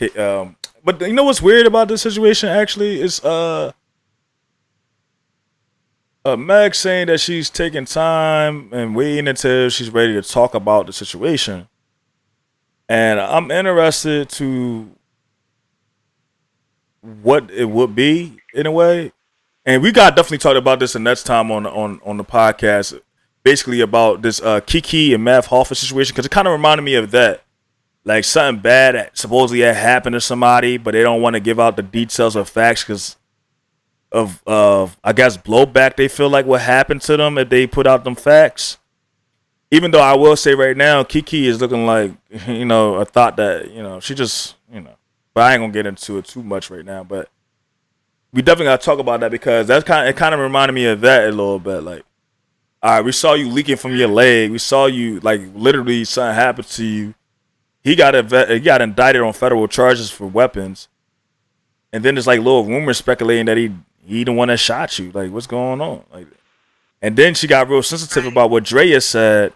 But you know what's weird about this situation? Actually, is Meg saying that she's taking time and waiting until she's ready to talk about the situation. And I'm interested to what it would be in a way. And we got definitely talked about this the next time on the podcast, basically about this Kiki and Math Hoffa situation, because it kind of reminded me of that. Like something bad that supposedly had happened to somebody, but they don't want to give out the details or facts because of I guess blowback they feel like what happened to them if they put out them facts. Even though I will say right now, Kiki is looking like, you know, a thought that, you know, she just, you know, but I ain't gonna get into it too much right now. But we definitely gotta talk about that because it kind of reminded me of that a little bit. Like, all right, we saw you leaking from your leg. We saw you like literally something happened to you. He got indicted on federal charges for weapons, and then there's like little rumors speculating that he the one that shot you. Like, what's going on? Like, and then she got real sensitive about what Draya said,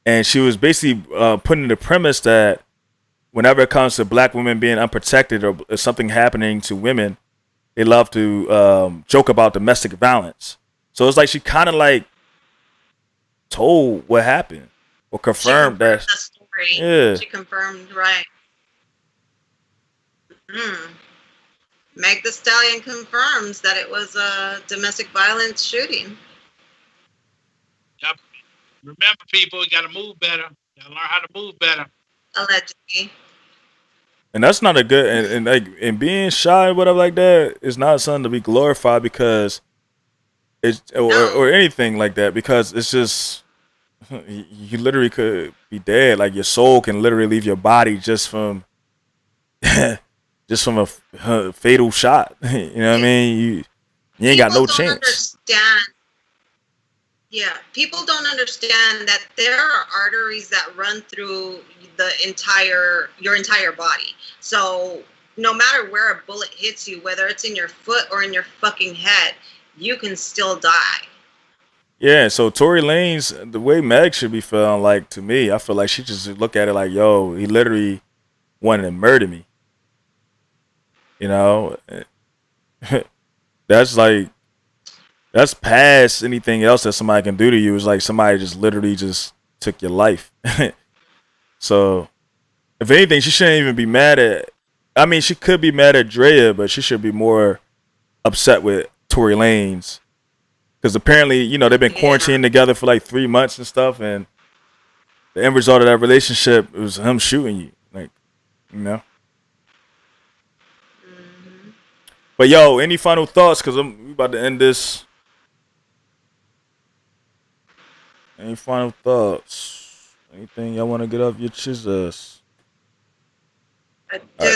and she was basically putting the premise that whenever it comes to black women being unprotected or something happening to women, they love to joke about domestic violence. So it's like she kind of like told what happened or confirmed that. The story. Yeah. She confirmed, right. Meg the Stallion confirms that it was a domestic violence shooting. Yep. Remember, people, you gotta move better. You gotta learn how to move better. Allegedly. And that's not a good and being shy or whatever like that is not something to be glorified because it's or anything like that because it's just you literally could be dead. Like your soul can literally leave your body just from just from a fatal shot. You know what I mean? You ain't got no chance. Understand. Yeah, people don't understand that there are arteries that run through your entire body. So no matter where a bullet hits you, whether it's in your foot or in your fucking head, you can still die. Yeah, so Tory Lanez, the way Meg should be feeling, like, to me, I feel like she just look at it like, yo, he literally wanted to murder me. You know, that's like, that's past anything else that somebody can do to you. It's like somebody just literally just took your life. So, if anything, she shouldn't even be mad at. I mean, she could be mad at Draya, but she should be more upset with Tory Lanez. Because apparently, you know, they've been quarantined together for like 3 months and stuff, and the end result of that relationship was him shooting you. Like, you know. Mm-hmm. But yo, any final thoughts? Because we about to end this. Any final thoughts? Anything y'all want to get off your chest?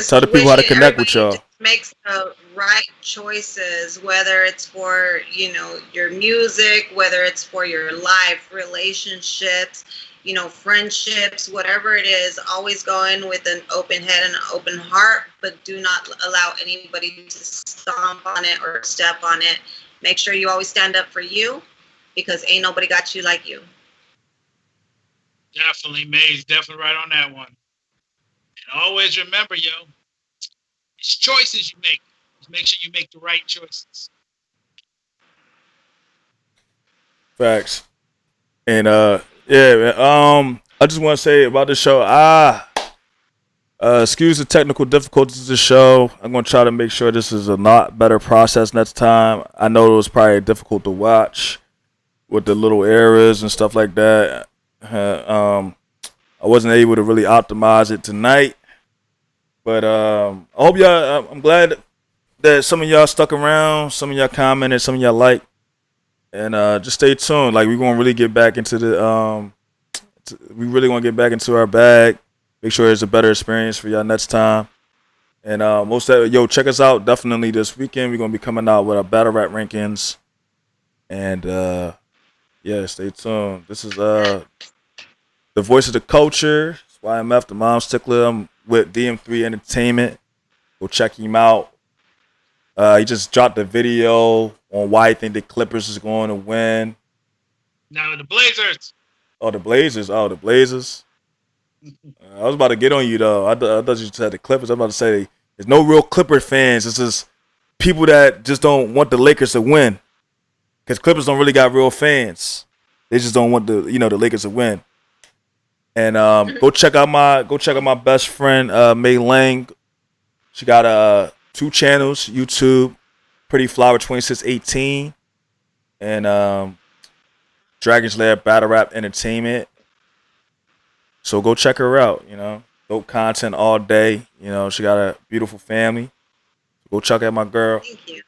Tell the people how to connect with y'all. Makes the right choices, whether it's for, you know, your music, whether it's for your life, relationships, you know, friendships, whatever it is. Always go in with an open head and an open heart, but do not allow anybody to stomp on it or step on it. Make sure you always stand up for you, because ain't nobody got you like you. Definitely, May's definitely right on that one. And always remember, yo, it's choices you make. Just make sure you make the right choices. Facts. And yeah, I just want to say about the show. Excuse the technical difficulties of the show. I'm gonna try to make sure this is a lot better process next time. I know it was probably difficult to watch with the little errors and stuff like that. I wasn't able to really optimize it tonight, but I hope y'all. I'm glad that some of y'all stuck around, some of y'all commented, some of y'all liked, and just stay tuned. Like, we're gonna really get back into the we really want to get back into our bag. Make sure it's a better experience for y'all next time. And check us out definitely this weekend. We're gonna be coming out with our battle rap rankings, and yeah, stay tuned. This is the voice of the culture. It's YMF, the Mom's Tickler. I'm with DM3 Entertainment. Go check him out. He just dropped a video on why he think the Clippers is going to win. No, the Blazers. Oh, the Blazers. I was about to get on you, though. I thought you said the Clippers. I was about to say there's no real Clipper fans. It's just people that just don't want the Lakers to win. Because Clippers don't really got real fans. They just don't want the Lakers to win. And go check out my best friend May Lang. She got 2 channels, YouTube, Pretty Flower 2618, and Dragon's Lair Battle Rap Entertainment. So go check her out. You know, dope content all day. You know, she got a beautiful family. Go check out my girl. Thank you.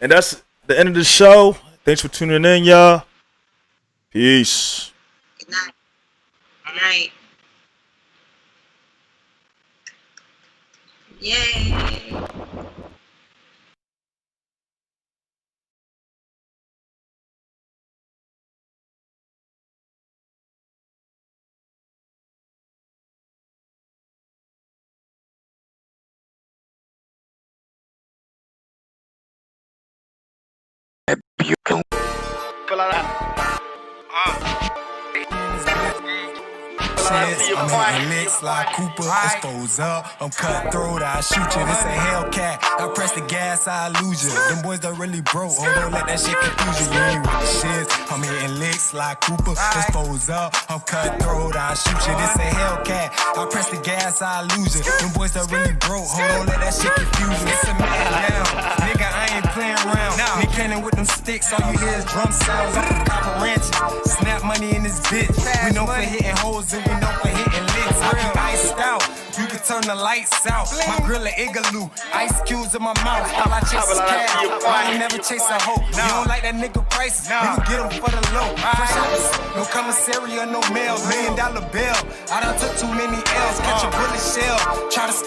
And that's the end of the show. Thanks for tuning in, y'all. Peace. Good night. Good night. Yay. You can I'm in licks like Cooper, expose up. I'm cutthroat, I shoot you. This a Hellcat. I press the gas, I lose you. Them boys done really broke. Oh, don't let that shit confuse you. You ain't with the shits. I'm hitting licks like Cooper, expose up. I'm cutthroat, I shoot you. This a Hellcat. I press the gas, I lose you. Them boys done really broke. Oh, don't let that shit confuse you. It's a man now. Nigga, I ain't playing around. Nick Cannon with them sticks, all you hear is drum sounds. I'm from Copper Ranch. Snap money in this bitch. We know for hitting hoes and we know for hitting licks. I be iced out. You can turn the lights out. My grill a igloo. Ice cubes in my mouth. All I chase is cash. I ain't never chase a hoe. You don't like that nigga price? Nigga get him for the low. Fresh out the no commissary or no mail. $1 million bill. I done took too many L's. Catch a bullet shell. Try to stop